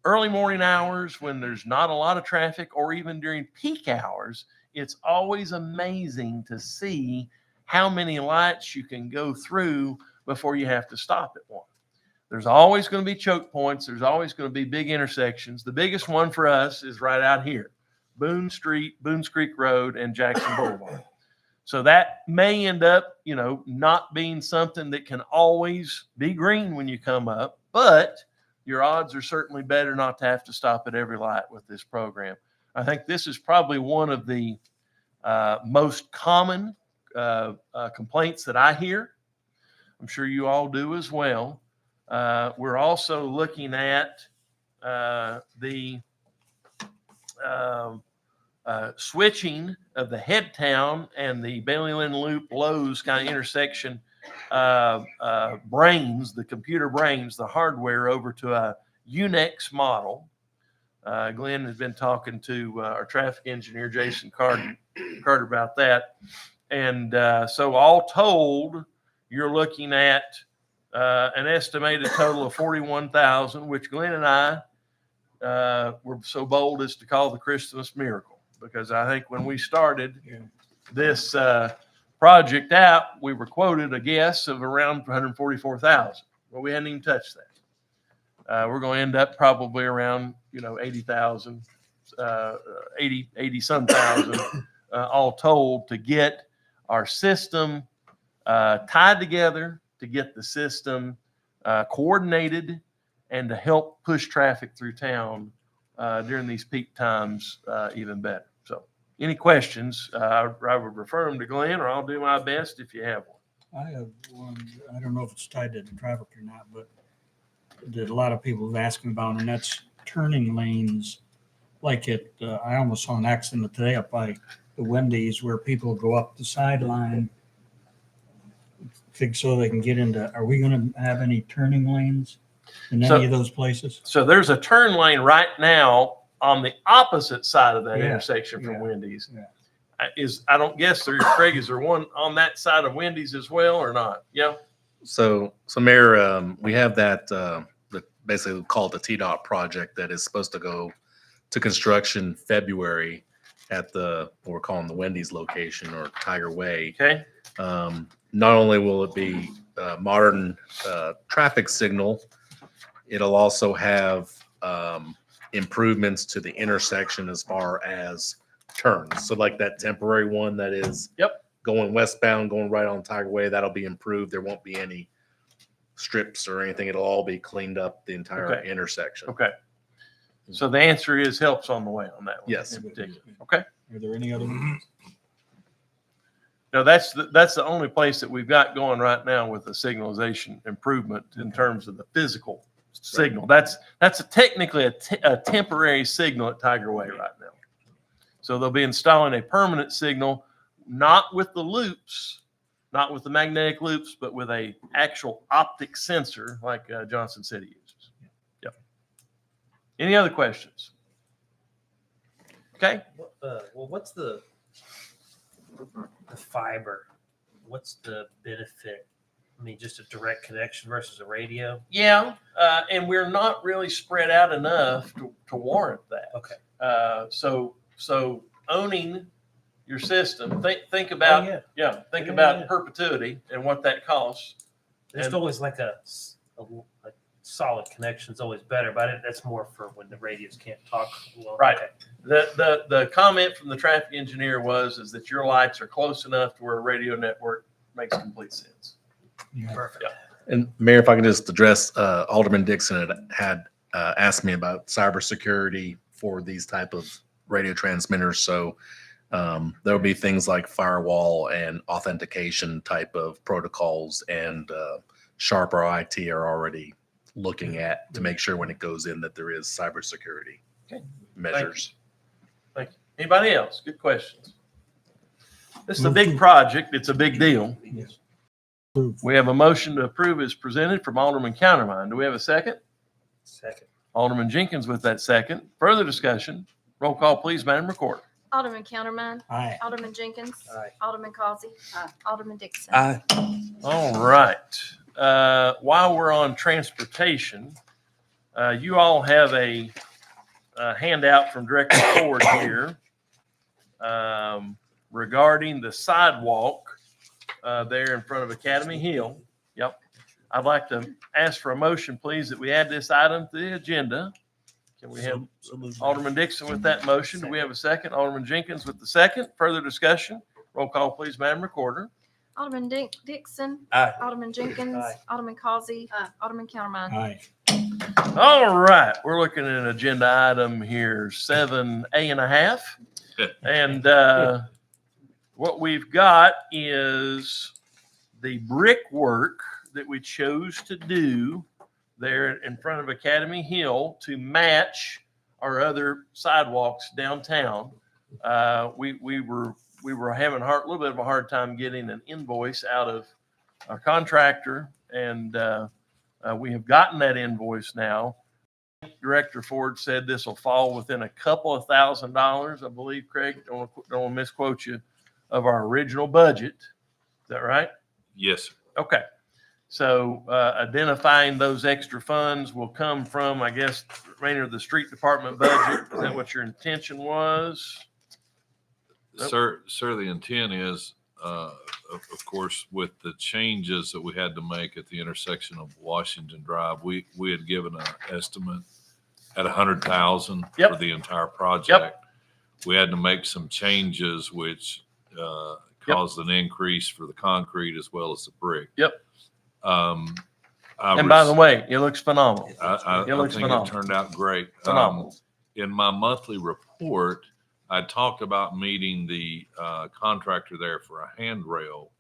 A: early morning hours when there's not a lot of traffic or even during peak hours, it's always amazing to see how many lights you can go through before you have to stop at one. There's always going to be choke points. There's always going to be big intersections. The biggest one for us is right out here, Boone Street, Boones Creek Road, and Jackson Boulevard. So that may end up, not being something that can always be green when you come up, but your odds are certainly better not to have to stop at every light with this program. I think this is probably one of the most common complaints that I hear. I'm sure you all do as well. We're also looking at the switching of the Headtown and the Bailey Lynn Loop Lowe's kind of intersection brains, the computer brains, the hardware over to a Unix model. Glenn has been talking to our traffic engineer, Jason Carter about that. And so all told, you're looking at an estimated total of $41,000, which Glenn and I were so bold as to call the Christmas miracle, because I think when we started this project out, we were quoted a guess of around $144,000. Well, we hadn't even touched that. We're going to end up probably around 80,000, 80 some thousand, all told, to get our system tied together, to get the system coordinated, and to help push traffic through town during these peak times even better. So any questions, I would refer them to Glenn, or I'll do my best if you have one.
I: I have one. I don't know if it's tied to the traffic or not, but that a lot of people have asked me about, and that's turning lanes. Like I almost saw an accident today up by the Wendy's where people go up the sideline so they can get into. Are we going to have any turning lanes in any of those places?
A: So there's a turn lane right now on the opposite side of that intersection from Wendy's. Yeah. I don't guess there's, Craig, is there one on that side of Wendy's as well or not? Yeah.
K: So Mayor, we have that basically called the TDOT project that is supposed to go to construction February at what we're calling the Wendy's location, or Tiger Way.
A: Okay.
K: Not only will it be modern traffic signal, it'll also have improvements to the intersection as far as turns. So like that temporary one that is going westbound, going right on Tiger Way, that'll be improved. There won't be any strips or anything. It'll all be cleaned up, the entire intersection.
A: Okay. So the answer is help's on the way on that one.
K: Yes.
A: In particular. Okay.
I: Are there any other ones?
A: No, that's the only place that we've got going right now with the signalization improvement in terms of the physical signal. That's technically a temporary signal at Tiger Way right now. So they'll be installing a permanent signal, not with the loops, not with the magnetic loops, but with a actual optic sensor like Johnson City uses. Yep. Any other questions? Okay.
E: Well, what's the fiber? What's the benefit? I mean, just a direct connection versus a radio?
A: Yeah, and we're not really spread out enough to warrant that.
E: Okay.
A: So owning your system, think about about perpetuity and what that costs.
E: There's always like a solid connection is always better, but that's more for when the radios can't talk well.
A: Right.
E: Okay.
A: The comment from the traffic engineer is that your lights are close enough to where a radio network makes complete sense.
I: Yeah.
E: Perfect.
A: Yeah.
K: And Mayor, if I can just address, Alderman Dixon had asked me about cybersecurity for these type of radio transmitters. So there'll be things like firewall and authentication type of protocols, and Sharp or IT are already looking at to make sure when it goes in that there is cybersecurity measures.
A: Thank you. Anybody else? Good questions. This is a big project. It's a big deal.
I: Yes.
A: We have a motion to approve as presented from Alderman Countermine. Do we have a second?
E: Second.
A: Alderman Jenkins with that second. Further discussion? Roll call, please, Madam Recorder.
D: Alderman Countermine.
I: Aye.
D: Alderman Jenkins.
E: Aye.
D: Alderman Causey. Alderman Dixon.
B: Aye.
A: All right. While we're on transportation, you all have a handout from Director Ford here regarding the sidewalk there in front of Academy Hill. Yep. I'd like to ask for a motion, please, that we add this item to the agenda. Can we have Alderman Dixon with that motion? Do we have a second? Alderman Jenkins with the second. Further discussion? Roll call, please, Madam Recorder.
D: Alderman Dixon.
B: Aye.
D: Alderman Jenkins.
E: Aye.
D: Alderman Causey. Alderman Countermine.
I: Aye.
A: All right, we're looking at an agenda item here, 7A.5. And what we've got is the brickwork that we chose to do there in front of Academy Hill to match our other sidewalks downtown. We were having a little bit of a hard time getting an invoice out of our contractor, and we have gotten that invoice now. Director Ford said this will fall within a couple of $1,000s, I believe, Craig. Don't want to misquote you, of our original budget. Is that right?
C: Yes, sir.
A: Okay. So identifying those extra funds will come from, I guess, the remainder of the street department budget. Is that what your intention was? Nope.
C: Sir, the intent is, of course, with the changes that we had to make at the intersection of Washington Drive, we had given an estimate at $100,000
A: Yep.
C: for the entire project.
A: Yep.
C: We had to make some changes, which caused an increase for the concrete as well as the brick.
A: Yep.
C: And
A: And by the way, it looks phenomenal.
C: I
A: It looks
C: think
A: phenomenal.
C: it turned out great.
A: Phenomenal.
C: In my monthly report, I talked about meeting the contractor there for a handrail,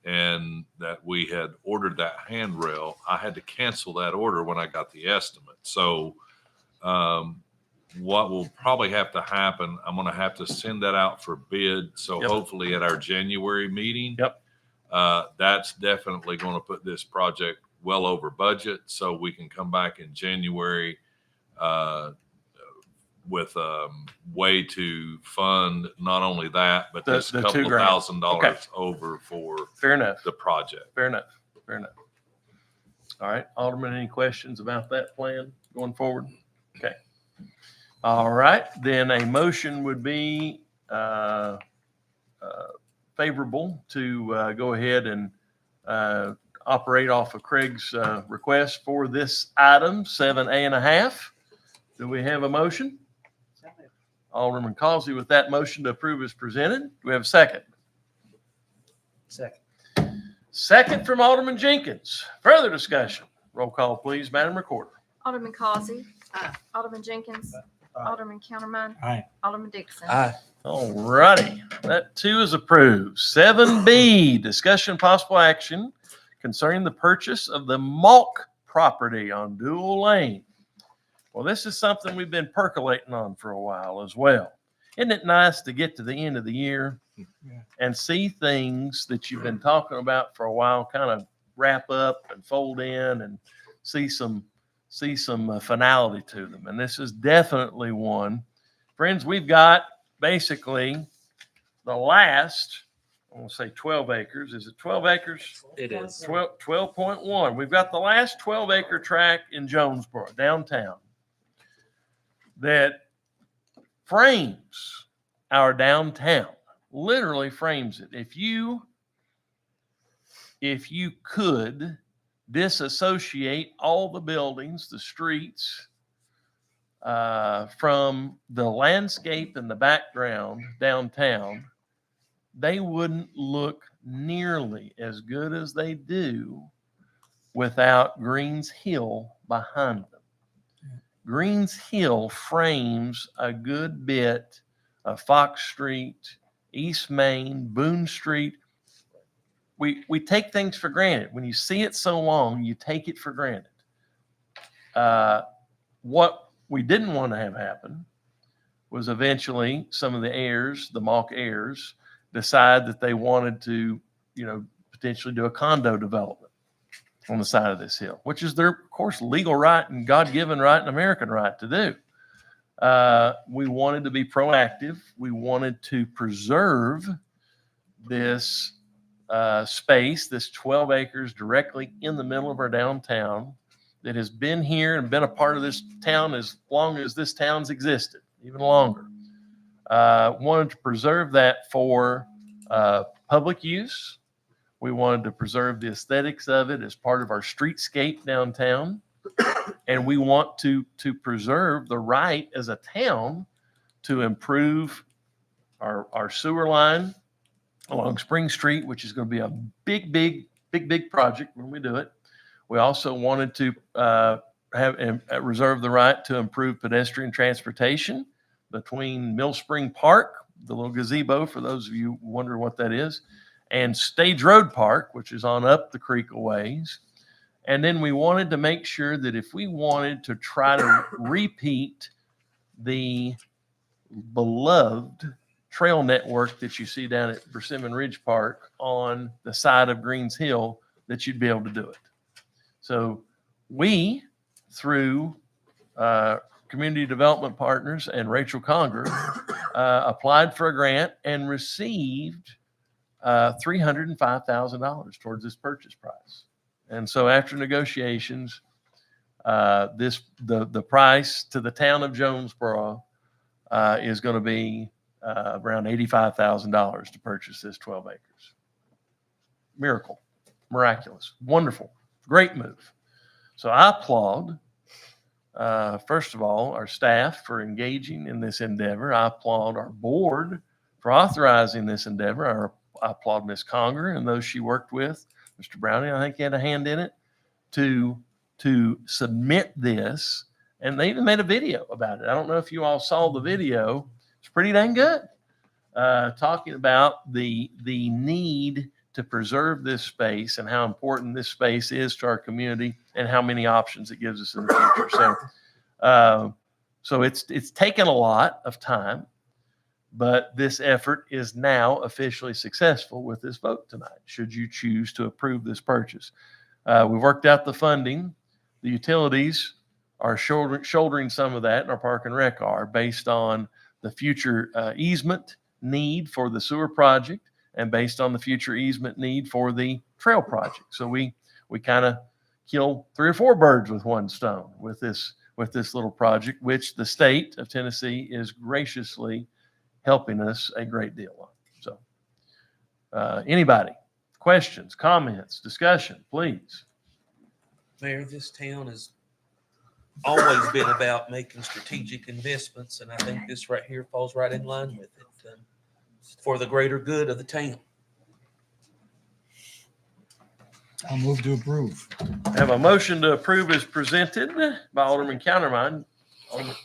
C: and that we had ordered that handrail. I had to cancel that order when I got the estimate. So what will probably have to happen, I'm going to have to send that out for bid. So
A: Yep.
C: hopefully at our January meeting,
A: Yep.
C: That's definitely going to put this project well over budget. So we can come back in January with a way to fund not only that, but
A: The-
C: this
A: the
C: couple
A: $2,000.
C: $1,000 over for
A: Fair enough.
C: the project.
A: Fair enough. Fair enough. All right, Alderman, any questions about that plan going forward? Okay. All right, then a motion would be favorable to go ahead and operate off of Craig's request for this item, 7A.5. Do we have a motion? Alderman Causey with that motion to approve is presented. Do we have a second?
E: Second.
A: Second from Alderman Jenkins. Further discussion. Roll call, please, Madam Recorder.
D: Alderman Causey. Alderman Jenkins.
E: Aye.
D: Alderman Countermine.
I: Aye.
D: Alderman Dixon.
B: Aye.
A: All righty. That too is approved. 7B, discussion possible action concerning the purchase of the Malk property on Dual Lane. Well, this is something we've been percolating on for a while as well. Isn't it nice to get to the end of the year and see things that you've been talking about for a while kind of wrap up and fold in and see some finality to them? And this is definitely one. Friends, we've got basically the last, I want to say 12 acres. Is it 12 acres?
J: It is.
A: 12.1. We've got the last 12-acre tract in Jonesborough, downtown, that frames our downtown, literally frames it. If you could disassociate all the buildings, the streets, from the landscape in the background downtown, they wouldn't look nearly as good as they do without Greens Hill behind them. Greens Hill frames a good bit of Fox Street, East Main, Boone Street. We take things for granted. When you see it so long, you take it for granted. What we didn't want to have happen was eventually some of the heirs, the Malk heirs, decide that they wanted to, potentially do a condo development. on the side of this hill, which is their, of course, legal right and God-given right and American right to do. We wanted to be proactive. We wanted to preserve this space, this 12 acres directly in the middle of our downtown that has been here and been a part of this town as long as this town's existed, even longer. Wanted to preserve that for public use. We wanted to preserve the aesthetics of it as part of our streetscape downtown. And we want to preserve the right as a town to improve our sewer line along Spring Street, which is going to be a big project when we do it. We also wanted to have and reserve the right to improve pedestrian transportation between Mill Spring Park, the little gazebo, for those of you who wonder what that is, and Stage Road Park, which is on up the creek a ways. And then we wanted to make sure that if we wanted to try to repeat the beloved trail network that you see down at Persimmon Ridge Park on the side of Greens Hill, that you'd be able to do it. So we, through Community Development Partners and Rachel Conger, applied for a grant and received $305,000 towards this purchase price. And so after negotiations, the price to the town of Jonesborough is going to be around $85,000 to purchase this 12 acres. Miracle, miraculous, wonderful, great move. So I applaud, first of all, our staff for engaging in this endeavor. I applaud our board for authorizing this endeavor. I applaud Ms. Conger and those she worked with. Mr. Browning, I think he had a hand in it, to submit this. And they even made a video about it. I don't know if you all saw the video. It's pretty dang good. Talking about the need to preserve this space and how important this space is to our community and how many options it gives us in the future. So it's taken a lot of time, but this effort is now officially successful with this vote tonight, should you choose to approve this purchase. We've worked out the funding. The utilities are shouldering some of that, and our Park and Rec are, based on the future easement need for the sewer project and based on the future easement need for the trail project. So we kind of kill 3 or 4 birds with one stone with this little project, which the state of Tennessee is graciously helping us a great deal on. So anybody, questions, comments, discussion, please.
B: Mayor, this town has always been about making strategic investments, and I think this right here falls right in line with it, for the greater good of the town.
I: I'll move to approve.
A: I have a motion to approve as presented by Alderman Countermine.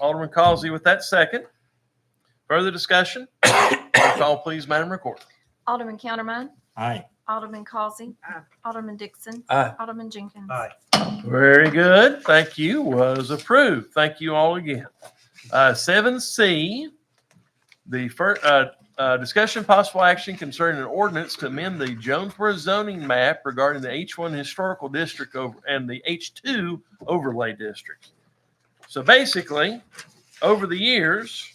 A: Alderman Causey with that second. Further discussion? Roll call, please, Madam Recorder.
D: Alderman Countermine.
I: Aye.
D: Alderman Causey. Alderman Dixon.
B: Aye.
D: Alderman Jenkins.
E: Aye.
A: Very good. Thank you. Was approved. Thank you all again. 7C, the first discussion possible action concerning an ordinance to amend the Jonesborough zoning map regarding the H1 historical district and the H2 overlay districts. So basically, over the years,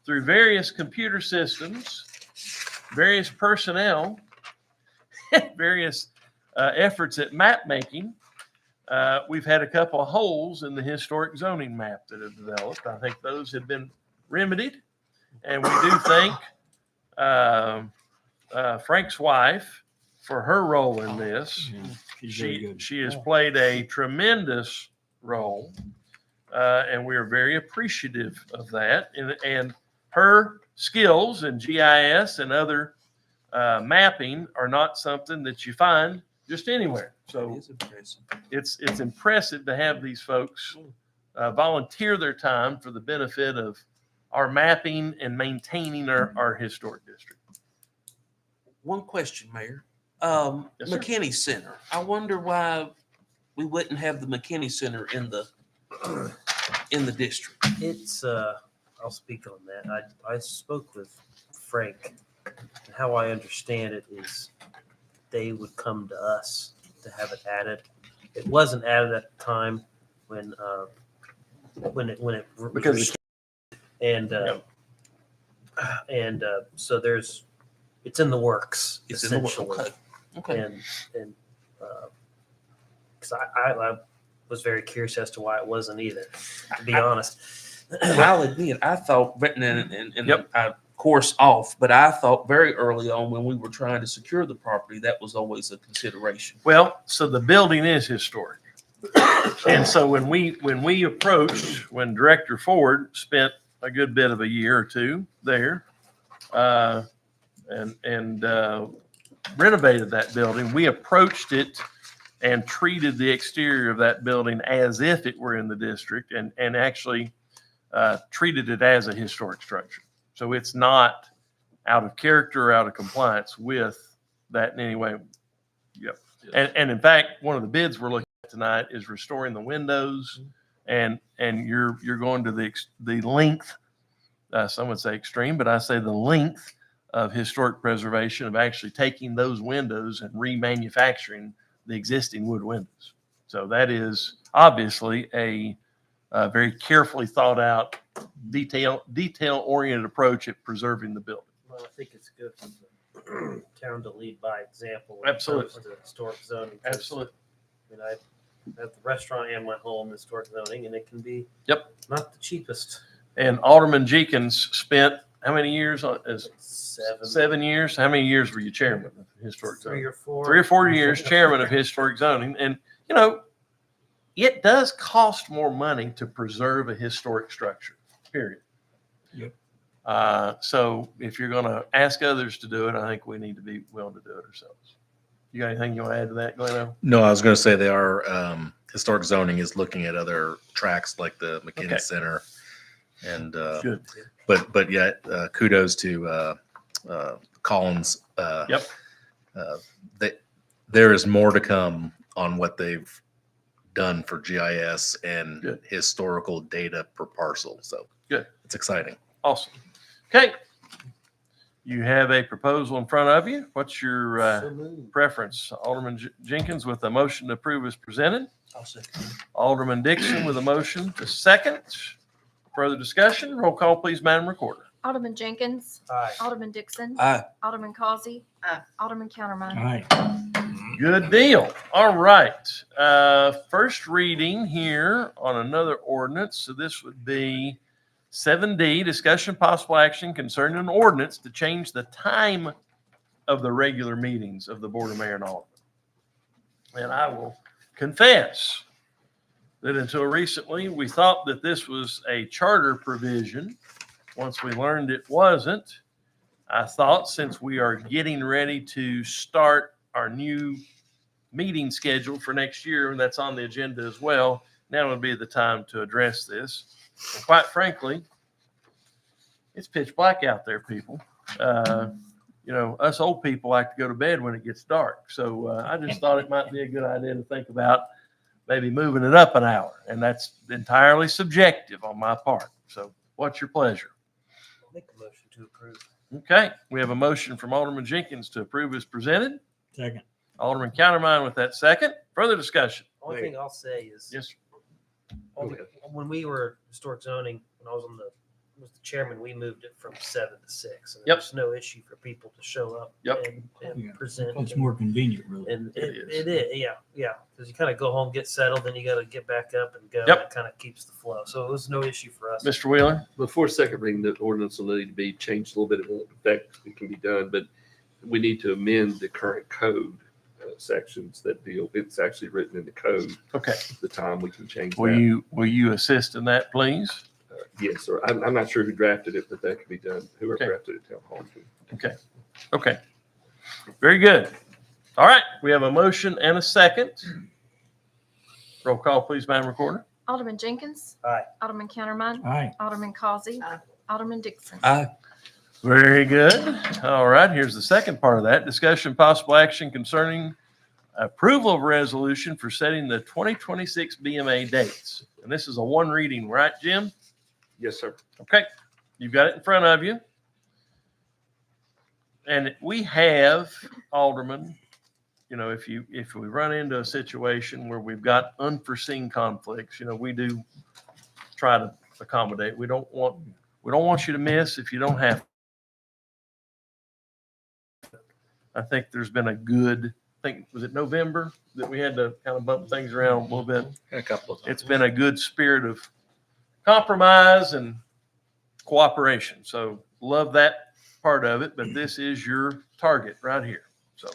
A: through various computer systems, various personnel, various efforts at map making, we've had a couple of holes in the historic zoning map that have developed. I think those have been remedied. And we do thank Frank's wife for her role in this. She has played a tremendous role, and we are very appreciative of that. And her skills in GIS and other mapping are not something that you find just anywhere. So it's impressive to have these folks volunteer their time for the benefit of our mapping and maintaining our historic district.
B: One question, Mayor.
A: Yes, sir.
B: McKinney Center. I wonder why we wouldn't have the McKinney Center in the district.
E: It's I'll speak on that. I spoke with Frank. How I understand it is they would come to us to have it added. It wasn't added at the time when it was
A: Because
E: and so it's in the works.
B: It's in the work.
E: essentially.
B: Okay.
E: And because I was very curious as to why it wasn't either, to be honest.
B: I'll admit, I thought, and
A: Yep.
B: I course off, but I thought very early on when we were trying to secure the property, that was always a consideration.
A: Well, so the building is historic. And so when we approached, when Director Ford spent a good bit of a year or two there, and renovated that building, we approached it and treated the exterior of that building as if it were in the district, and actually treated it as a historic structure. So it's not out of character or out of compliance with that in any way. Yep. And in fact, one of the bids we're looking at tonight is restoring the windows, and you're going to the length, some would say extreme, but I say the length of historic preservation, of actually taking those windows and remanufacturing the existing wood windows. So that is obviously a very carefully thought out, detail-oriented approach at preserving the building.
E: Well, I think it's good for the town to lead by example. when it
A: Absolutely.
E: comes to historic zoning.
A: Absolutely.
E: I mean, I have the restaurant and my home in historic zoning, and it can be
A: Yep.
E: not the cheapest.
A: And Alderman Jenkins spent how many years as
E: 7
A: years? How many years were you chairman of historic zoning?
E: 3 or 4.
A: 3 or 4 years chairman of historic zoning. And, it does cost more money to preserve a historic structure, period.
I: Yep.
A: So if you're going to ask others to do it, I think we need to be willing to do it ourselves. You got anything you want to add to that, Glenn?
K: No, I was going to say they are, historic zoning is looking at other tracks like the McKinney
A: Okay.
K: Center. And,
A: Good.
K: but yet, kudos to Collins.
A: Yep.
K: There is more to come on what they've done for GIS and
A: Good.
K: historical data per parcel. So
A: Good.
K: It's exciting.
A: Awesome. Okay. You have a proposal in front of you. What's your
E: So moved.
A: preference? Alderman Jenkins with a motion to approve as presented.
B: I'll second.
A: Alderman Dixon with a motion to second. Further discussion? Roll call, please, Madam Recorder.
D: Alderman Jenkins,
E: Aye.
D: Alderman Dixon,
B: Aye.
D: Alderman Causey, Alderman Countermine.
I: Aye.
A: Good deal. All right. First reading here on another ordinance. So this would be 7D, discussion possible action concerning an ordinance to change the time of the regular meetings of the Board of Mayor and Aldermen. And I will confess that until recently, we thought that this was a charter provision. Once we learned it wasn't, I thought since we are getting ready to start our new meeting schedule for next year, and that's on the agenda as well, now would be the time to address this. And quite frankly, it's pitch black out there, people. Us old people like to go to bed when it gets dark. So I just thought it might be a good idea to think about maybe moving it up an hour. And that's entirely subjective on my part. So what's your pleasure?
E: I'll make a motion to approve.
A: Okay, we have a motion from Alderman Jenkins to approve as presented.
I: Second.
A: Alderman Countermine with that second. Further discussion?
E: Only thing I'll say is
A: Yes,
E: when we were historic zoning, when I was was the chairman, we moved it from 7 to 6. And
A: Yep.
E: there's no issue for people to show up
A: Yep.
E: and
I: Yeah.
E: present.
I: It's more convenient, really.
E: And
A: It
E: it
A: is.
E: is, yeah. Because you kind of go home, get settled, then you got to get back up and go.
A: Yep.
E: And it kind of keeps the flow. So it was no issue for us.
A: Mr. Wheeler?
J: Before second reading, the ordinance will need to be changed a little bit. It won't affect, it can be done, but we need to amend the current code sections that deal, it's actually written in the code.
A: Okay.
J: The time we can change
A: Will
J: that.
A: you assist in that, please?
J: Yes, sir. I'm not sure who drafted it, but that can be done. Whoever
A: Okay.
J: drafted it, town hall.
A: Okay. Very good. All right, we have a motion and a second. Roll call, please, Madam Recorder.
D: Alderman Jenkins.
E: Aye.
D: Alderman Countermine.
I: Aye.
D: Alderman Causey. Alderman Dixon.
B: Aye.
A: Very good. All right, here's the second part of that. Discussion possible action concerning approval of resolution for setting the 2026 BMA dates. And this is a one reading, right, Jim?
J: Yes, sir.
A: Okay, you've got it in front of you. And we have, Alderman, if we run into a situation where we've got unforeseen conflicts, we do try to accommodate. We don't want you to miss if you don't have. I think there's been was it November that we had to kind of bump things around a little bit?
K: A couple of times.
A: It's been a good spirit of compromise and cooperation. So love that part of it, but this is your target right here. So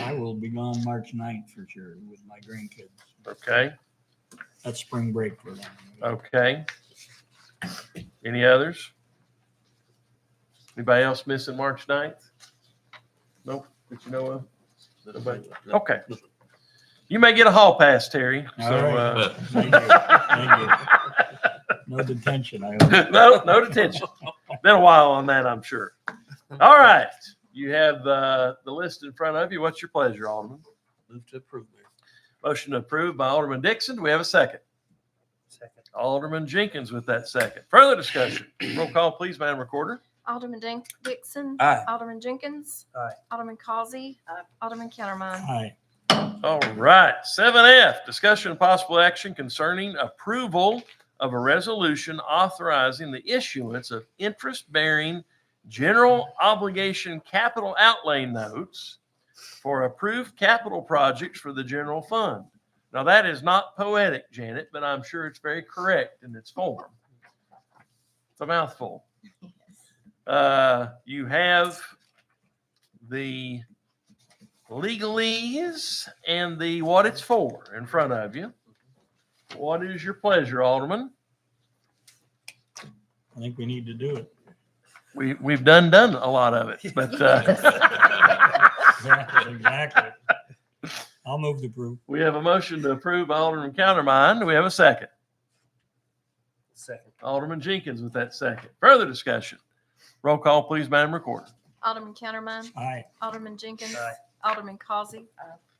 I: I will be gone March 9th for sure with my grandkids.
A: okay.
I: That's spring break for them.
A: Okay. Any others? Anybody else missing March 9th? Nope, that you know of? Nobody? Okay. You may get a hall pass, Terry.
I: All
A: So,
I: right. Thank you. Thank you. No detention, I hope.
A: no detention. Been a while on that, I'm sure. All right. You have the list in front of you. What's your pleasure, Alderman?
B: Move to approve, Mayor.
A: Motion approved by Alderman Dixon. Do we have a second?
E: Second.
A: Alderman Jenkins with that second. Further discussion. Roll call, please, Madam Recorder.
D: Alderman Dixon.
B: Aye.
D: Alderman Jenkins.
E: Aye.
D: Alderman Causey. Alderman Countermine.
I: Hi.
A: All right. 7F, discussion and possible action concerning approval of a resolution authorizing the issuance of interest-bearing general obligation capital outlay notes for approved capital projects for the general fund. Now, that is not poetic, Janet, but I'm sure it's very correct in its form. It's a mouthful. You have the legalese and the what it's for in front of you. What is your pleasure, Alderman?
I: I think we need to do it.
A: We've done a lot of it, but
I: Exactly. I'll move to approve.
A: we have a motion to approve by Alderman Countermine. Do we have a second?
E: Second.
A: Alderman Jenkins with that second. Further discussion. Roll call, please, Madam Recorder.
D: Alderman Countermine.
I: Aye.
D: Alderman Jenkins.
E: Aye.
D: Alderman Causey.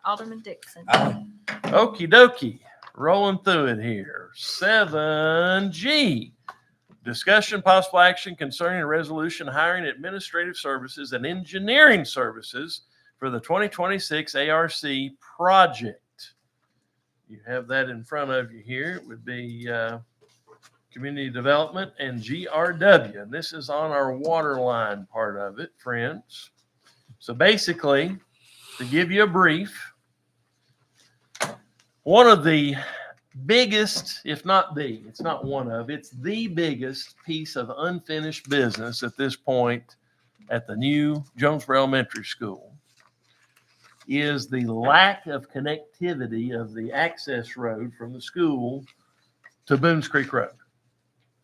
D: Alderman Dixon.
B: Aye.
A: Okie dokie. Rolling through it here. 7G. Discussion possible action concerning a resolution hiring administrative services and engineering services for the 2026 ARC project. You have that in front of you here. It would be Community Development and GRW. And this is on our water line part of it, friends. So basically, to give you a brief, one of the biggest, if not the, it's not one of, it's the biggest piece of unfinished business at this point at the new Jonesborough Elementary School is the lack of connectivity of the access road from the school to Boones Creek Road.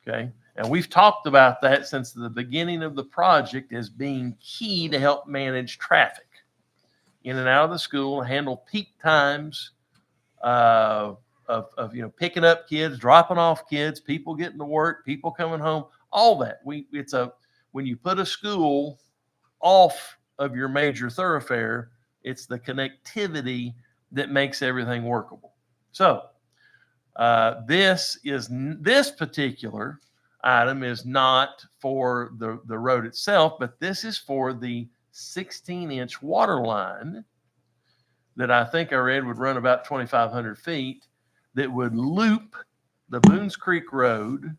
A: Okay. And we've talked about that since the beginning of the project as being key to help manage traffic in and out of the school, handle peak times, of picking up kids, dropping off kids, people getting to work, people coming home, all that. When you put a school off of your major thoroughfare, it's the connectivity that makes everything workable. So this particular item is not for the road itself, but this is for the 16-inch water line that I think I read would run about 2,500 feet that would loop the Boones Creek Road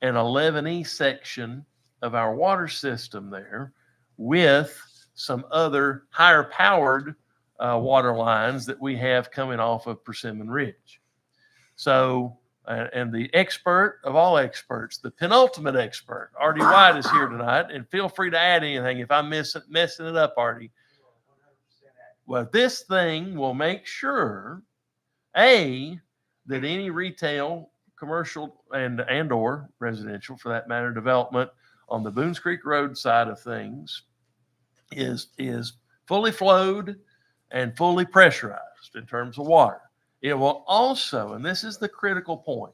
A: and 11E section of our water system there with some other higher powered water lines that we have coming off of Persimmon Ridge. So, and the expert of all experts, the penultimate expert, Artie White, is here tonight, and feel free to add anything if I'm messing it up, Artie. Well, this thing will make sure, A, that any retail, commercial, and or residential, for that matter, development on the Boones Creek Road side of things is fully flowed and fully pressurized in terms of water. It will also, and this is the critical point,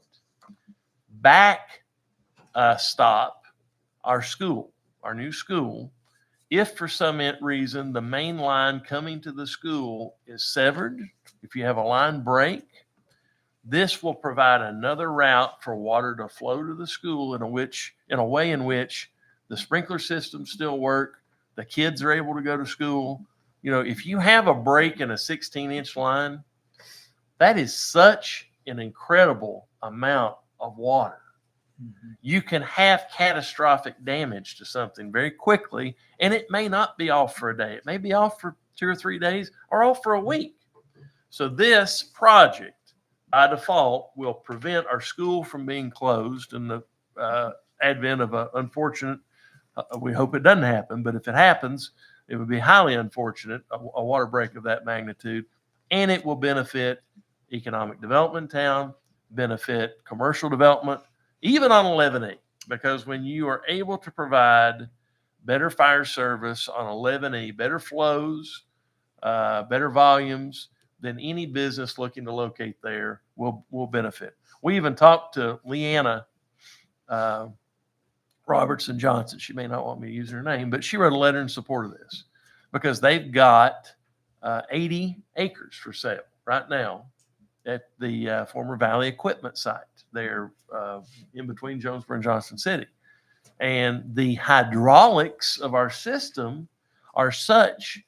A: stop our school, our new school, if for some reason the main line coming to the school is severed, if you have a line break, this will provide another route for water to flow to the school in a way in which the sprinkler systems still work, the kids are able to go to school, You know, if you have a break in a 16-inch line, that is such an incredible amount of water. You can have catastrophic damage to something very quickly, and it may not be off for a day. It may be off for 2 or 3 days or off for a week. So this project, by default, will prevent our school from being closed in the advent of an unfortunate, we hope it doesn't happen, but if it happens, it would be highly unfortunate, a water break of that magnitude, and it will benefit economic development in town, benefit commercial development, even on 11E, because when you are able to provide better fire service on 11E, better flows, better volumes, then any business looking to locate there will benefit. We even talked to Leanna Robertson Johnson. She may not want me to use her name, but she wrote a letter in support of this because they've got 80 acres for sale right now at the former Valley Equipment site there in between Jonesborough and Johnson City. And the hydraulics of our system are such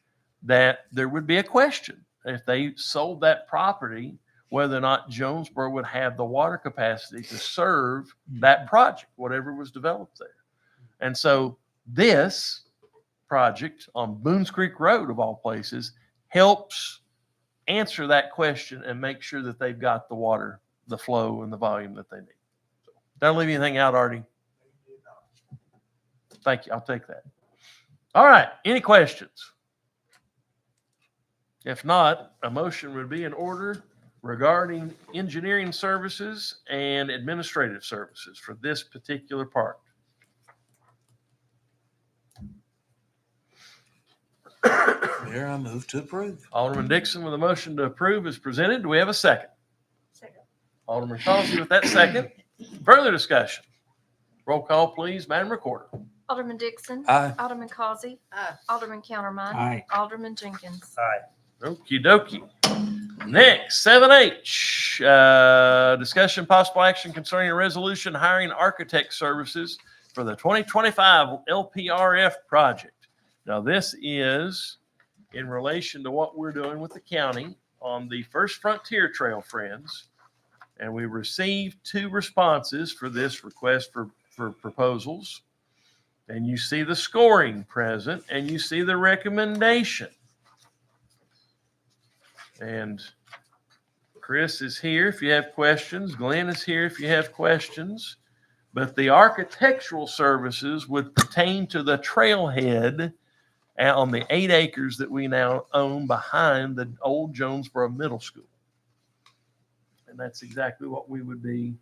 A: that there would be a question if they sold that property, whether or not Jonesborough would have the water capacity to serve that project, whatever was developed there. And so this project on Boones Creek Road, of all places, helps answer that question and make sure that they've got the water, the flow, and the volume that they need. So, don't leave anything out, Artie. Thank you. I'll take that. All right. Any questions? If not, a motion would be in order regarding engineering services and administrative services for this particular part.
B: Mayor, I move to approve.
A: Alderman Dixon with a motion to approve is presented. Do we have a second?
D: Second.
A: Alderman Causey with that second. Further discussion. Roll call, please, Madam Recorder.
D: Alderman Dixon.
B: Aye.
D: Alderman Causey.
C: Aye.
D: Alderman Countermine.
I: Aye.
D: Alderman Jenkins.
E: Aye.
A: Okie dokie. Next, 7H, discussion possible action concerning a resolution hiring architect services for the 2025 LPRF project. Now, this is in relation to what we're doing with the county on the First Frontier Trail, friends. And we received 2 responses for this request for proposals. And you see the scoring present, and you see the recommendation. And Chris is here if you have questions. Glenn is here if you have questions. But the architectural services would pertain to the trailhead on the 8 acres that we now own behind the old Jonesborough Middle School. And that's exactly what we would be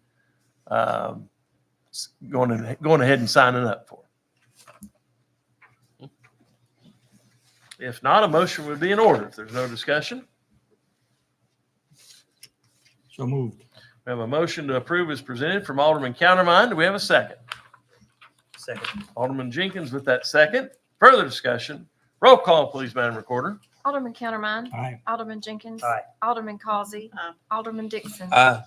A: going ahead and signing up for. If not, a motion would be in order if there's no discussion.
I: So moved.
A: We have a motion to approve as presented from Alderman Countermine. Do we have a second?
E: Second.
A: Alderman Jenkins with that second. Further discussion. Roll call, please, Madam Recorder.
D: Alderman Countermine.
I: Aye.
D: Alderman Jenkins.
E: Aye.
D: Alderman Causey.
C: Aye.
D: Alderman Dixon.
B: Aye.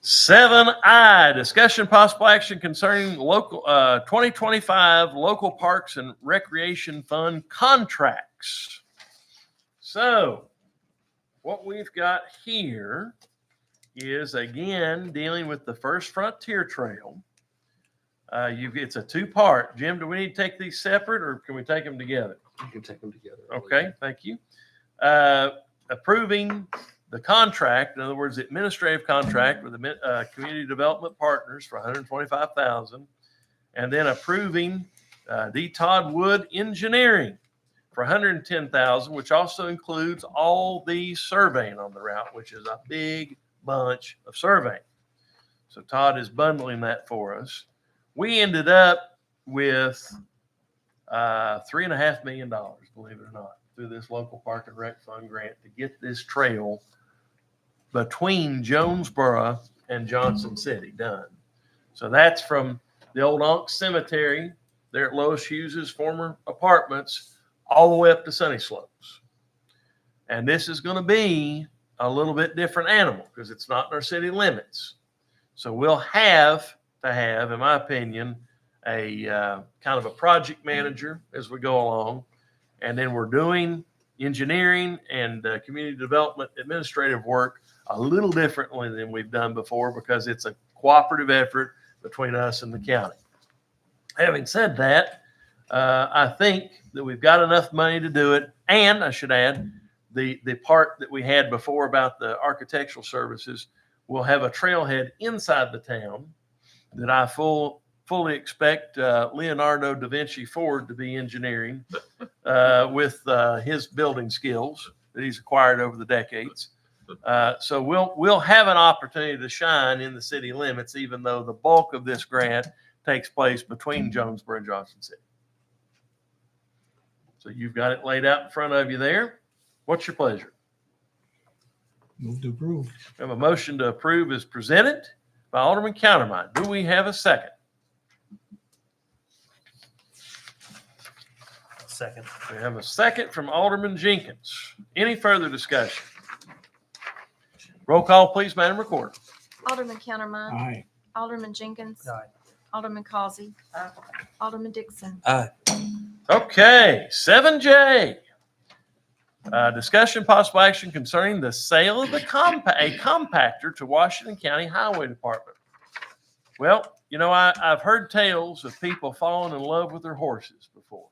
A: 7I, discussion possible action concerning local 2025 local parks and recreation fund contracts. So what we've got here is, again, dealing with the First Frontier Trail. It's a 2-part. Jim, do we need to take these separate or can we take them together?
J: You can take them together.
A: Okay, thank you. Approving the contract, in other words, the administrative contract with the community development partners for $125,000, and then approving D. Todd Wood Engineering for $110,000, which also includes all the surveying on the route, which is a big bunch of surveying. So Todd is bundling that for us. We ended up with $3.5 million, believe it or not, through this local park and rec fund grant to get this trail between Jonesborough and Johnson City done. So that's from the old Onk Cemetery there at Lois Hughes's former apartments all the way up to Sunny Slopes. And this is going to be a little bit different animal because it's not in our city limits. So we'll have to have, in my opinion, a kind of a project manager as we go along. And then we're doing engineering and community development administrative work a little differently than we've done before because it's a cooperative effort between us and the county. Having said that, I think that we've got enough money to do it. And I should add, the part that we had before about the architectural services, we'll have a trailhead inside the town that I fully expect Leonardo da Vinci Ford to be engineering with his building skills that he's acquired over the decades. So we'll have an opportunity to shine in the city limits, even though the bulk of this grant takes place between Jonesborough and Johnson City. So you've got it laid out in front of you there. What's your pleasure?
I: Move to approve.
A: We have a motion to approve as presented by Alderman Countermine. Do we have a second?
E: Second.
A: We have a second from Alderman Jenkins. Any further discussion? Roll call, please, Madam Recorder.
D: Alderman Countermine.
I: Aye.
D: Alderman Jenkins.
E: Aye.
D: Alderman Causey. Alderman Dixon.
B: Aye.
A: Okay, 7J. Discussion possible action concerning the sale of a compactor to Washington County Highway Department. Well, you know, I've heard tales of people falling in love with their horses before.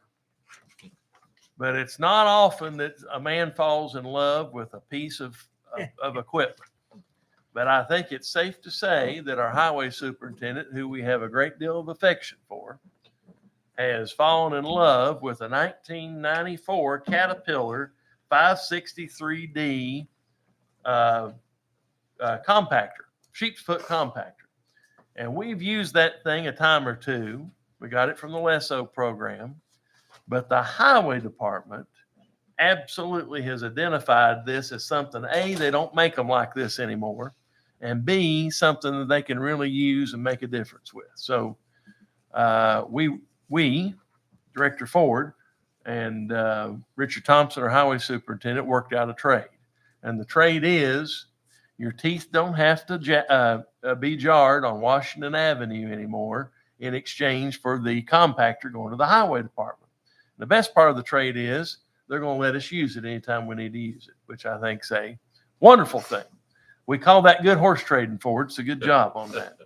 A: But it's not often that a man falls in love with a piece of equipment. But I think it's safe to say that our highway superintendent, who we have a great deal of affection for, has fallen in love with a 1994 Caterpillar 563D compactor, sheep's foot compactor. And we've used that thing a time or two. We got it from the LESO program. But the highway department absolutely has identified this as something, A, they don't make them like this anymore, and B, something that they can really use and make a difference with. So we, Director Ford and Richard Thompson, our highway superintendent, worked out a trade. And the trade is your teeth don't have to be jarred on Washington Avenue anymore in exchange for the compactor going to the highway department. The best part of the trade is they're going to let us use it anytime we need to use it, which I think is a wonderful thing. We call that good horse trading, Ford. It's a good job on that.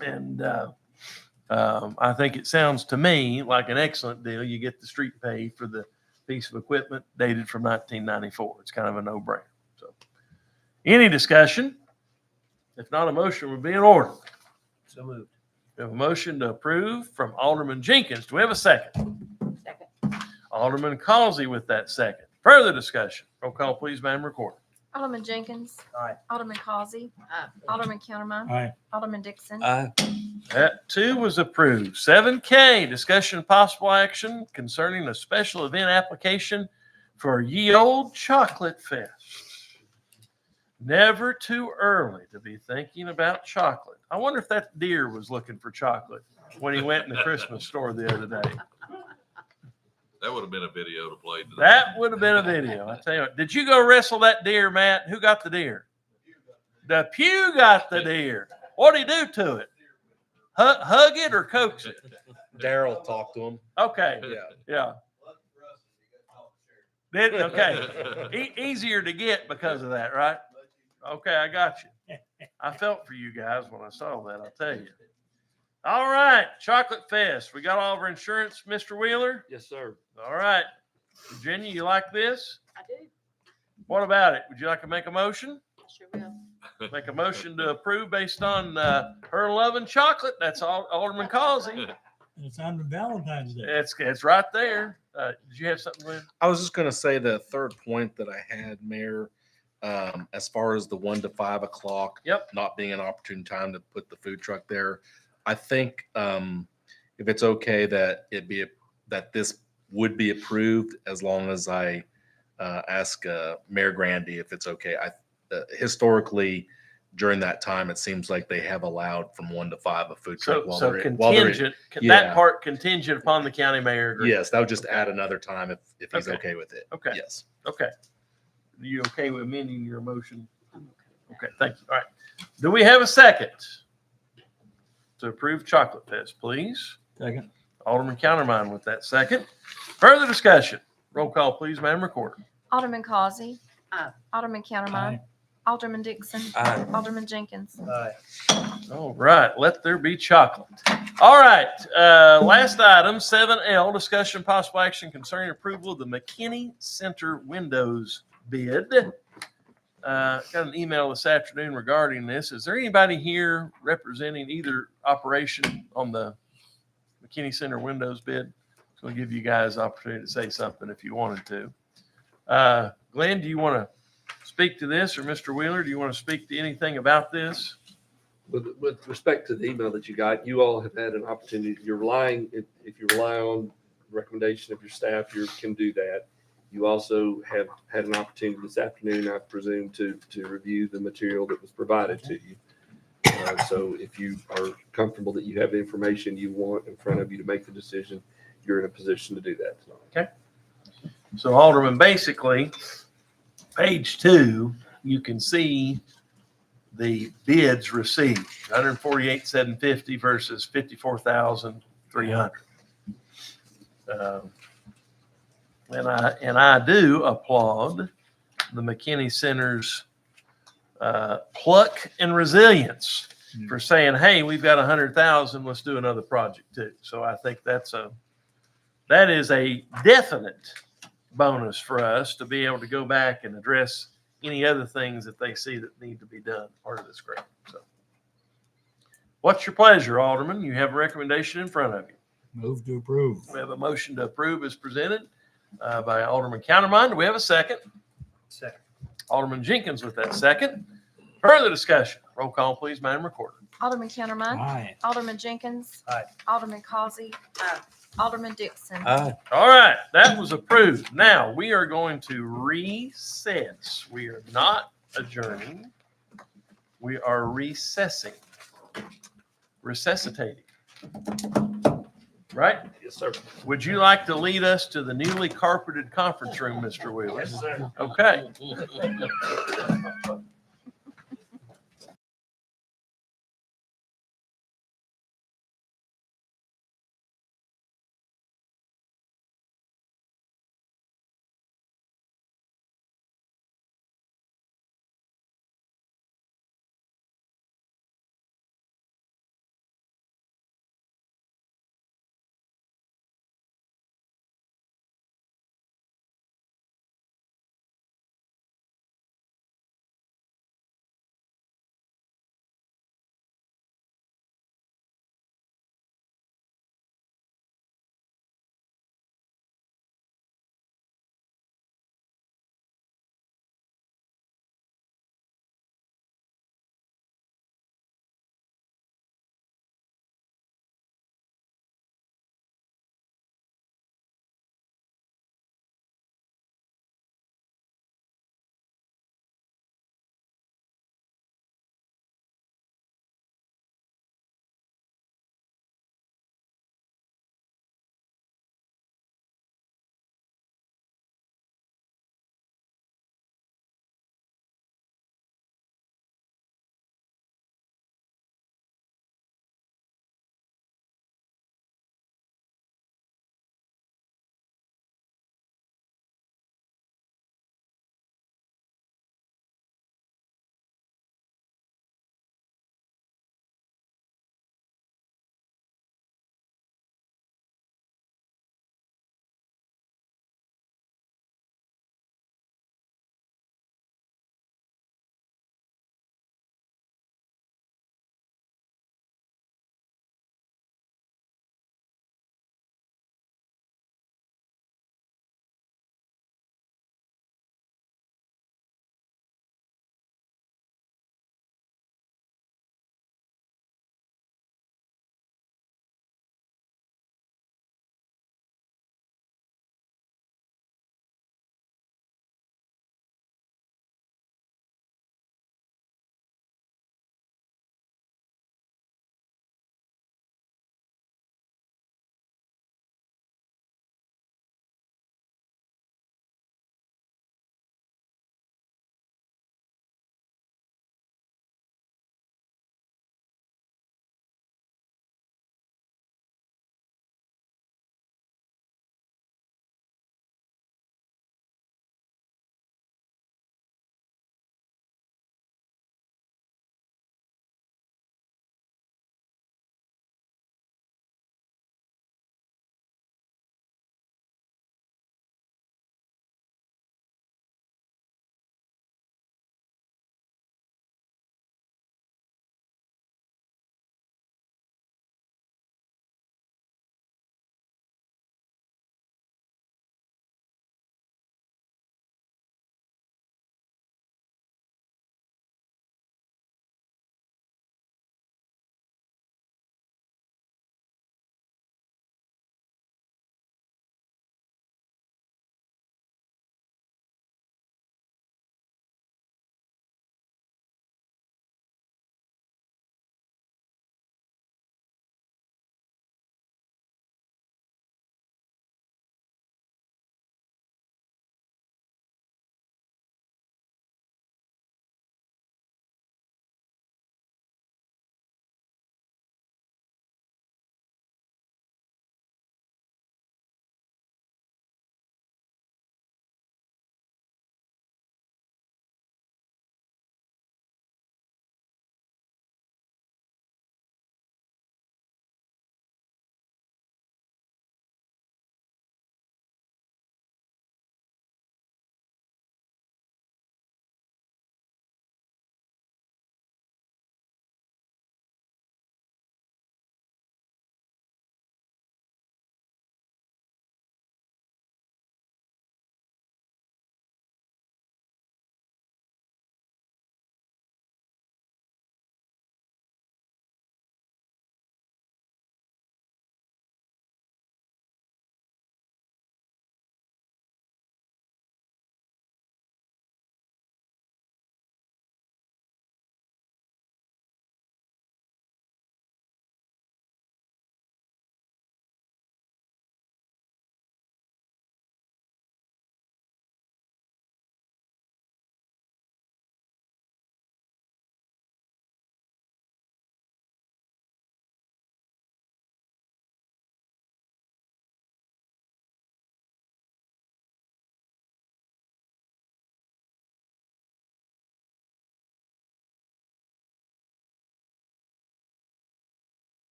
A: And I think it sounds to me like an excellent deal. You get the street pay for the piece of equipment dated from 1994. It's kind of a no-brainer. So, any discussion? If not, a motion would be in order.
E: So moved.
A: We have a motion to approve from Alderman Jenkins. Do we have a second?
D: Second.
A: Alderman Causey with that second. Further discussion. Roll call, please, Madam Recorder.
D: Alderman Jenkins.
E: Aye.
D: Alderman Causey. Alderman Countermine.
I: Aye.
D: Alderman Dixon.
B: Aye.
A: That too was approved. 7K, discussion of possible action concerning a special event application for Ye Old Chocolate Fest. Never too early to be thinking about chocolate. I wonder if that deer was looking for chocolate when he went in the Christmas store the other day.
C: That would have been a video to play today.
A: That would have been a video. I tell you what. Did you go wrestle that deer, Matt? Who got the deer? The pew got the deer. What did he do to it? Hug it or coax it?
K: Daryl talked to him.
A: Okay.
K: Yeah.
A: Yeah. Okay. Easier to get because of that, right? Okay, I got you. I felt for you guys when I saw that, I'll tell you. All right, Chocolate Fest. We got all of our insurance, Mr. Wheeler?
J: Yes, sir.
A: All right. Virginia, you like this?
D: I do.
A: What about it? Would you like to make a motion?
D: Sure will.
A: Make a motion to approve based on her loving chocolate. That's all, Alderman Causey.
I: It's on Valentine's Day.
A: It's right there. Did you have something, Lynn?
K: I was just going to say the third point that I had, Mayor, as far as the 1 to 5 o'clock,
A: Yep.
K: not being an opportune time to put the food truck there. I think if it's okay that that this would be approved, as long as I ask Mayor Grandy if it's okay. Historically, during that time, it seems like they have allowed from 1 to 5 a food truck.
A: So contingent, that
K: yeah.
A: part contingent upon the county mayor agreement.
K: Yes, that would just add another time if he's
A: Okay.
K: okay with it.
A: Okay.
K: Yes.
A: Okay. Are you okay with amending your motion? Okay, thank you. All right. Do we have a second to approve Chocolate Fest, please?
I: Second.
A: Alderman Countermine with that second. Further discussion. Roll call, please, Madam Recorder.
D: Alderman Causey.
C: Aye.
D: Alderman Countermine.
I: Aye.
D: Alderman Dixon.
B: Aye.
D: Alderman Jenkins.
E: Aye.
A: All right, let there be chocolate. All right, last item, 7L, discussion possible action concerning approval of the McKinney Center windows bid. Got an email this afternoon regarding this. Is there anybody here representing either operation on the McKinney Center windows bid? It's going to give you guys the opportunity to say something if you wanted to. Glenn, do you want to speak to this, or Mr. Wheeler, do you want to speak to anything about this?
J: With respect to the email that you got, you all have had an opportunity. You're relying, if you rely on the recommendation of your staff, you can do that. You also have had an opportunity this afternoon, I presume, to review the material that was provided to you. So if you are comfortable that you have the information you want in front of you to make the decision, you're in a position to do that tonight.
A: Okay. So Alderman, basically, page 2, you can see the bids received, 148,750 versus 54,300. And I do applaud the McKinney Center's pluck and resilience for saying, "Hey, we've got 100,000. Let's do another project too." So I think that is a definite bonus for us to be able to go back and address any other things that they see that need to be done part of this grant. So, what's your pleasure, Alderman? You have a recommendation in front of you.
I: Move to approve.
A: We have a motion to approve as presented by Alderman Countermine. Do we have a second?
E: Second.
A: Alderman Jenkins with that second. Further discussion. Roll call, please, Madam Recorder.
D: Alderman Countermine.
I: Aye.
D: Alderman Jenkins.
E: Aye.
D: Alderman Causey. Alderman Dixon.
B: Aye.
A: All right, that was approved. Now we are going to recess. We are not adjourning. We are recessing, resuscitating. Right?
J: Yes, sir.
A: Would you like to lead us to the newly carpeted conference room, Mr. Wheeler?
C: Yes, sir.
A: Okay.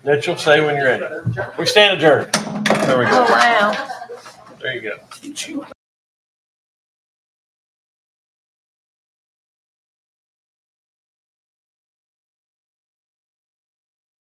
A: Mitchell, say when you're ready. We stand adjourned. There we
D: Oh,
A: go.
D: wow.
A: There you go.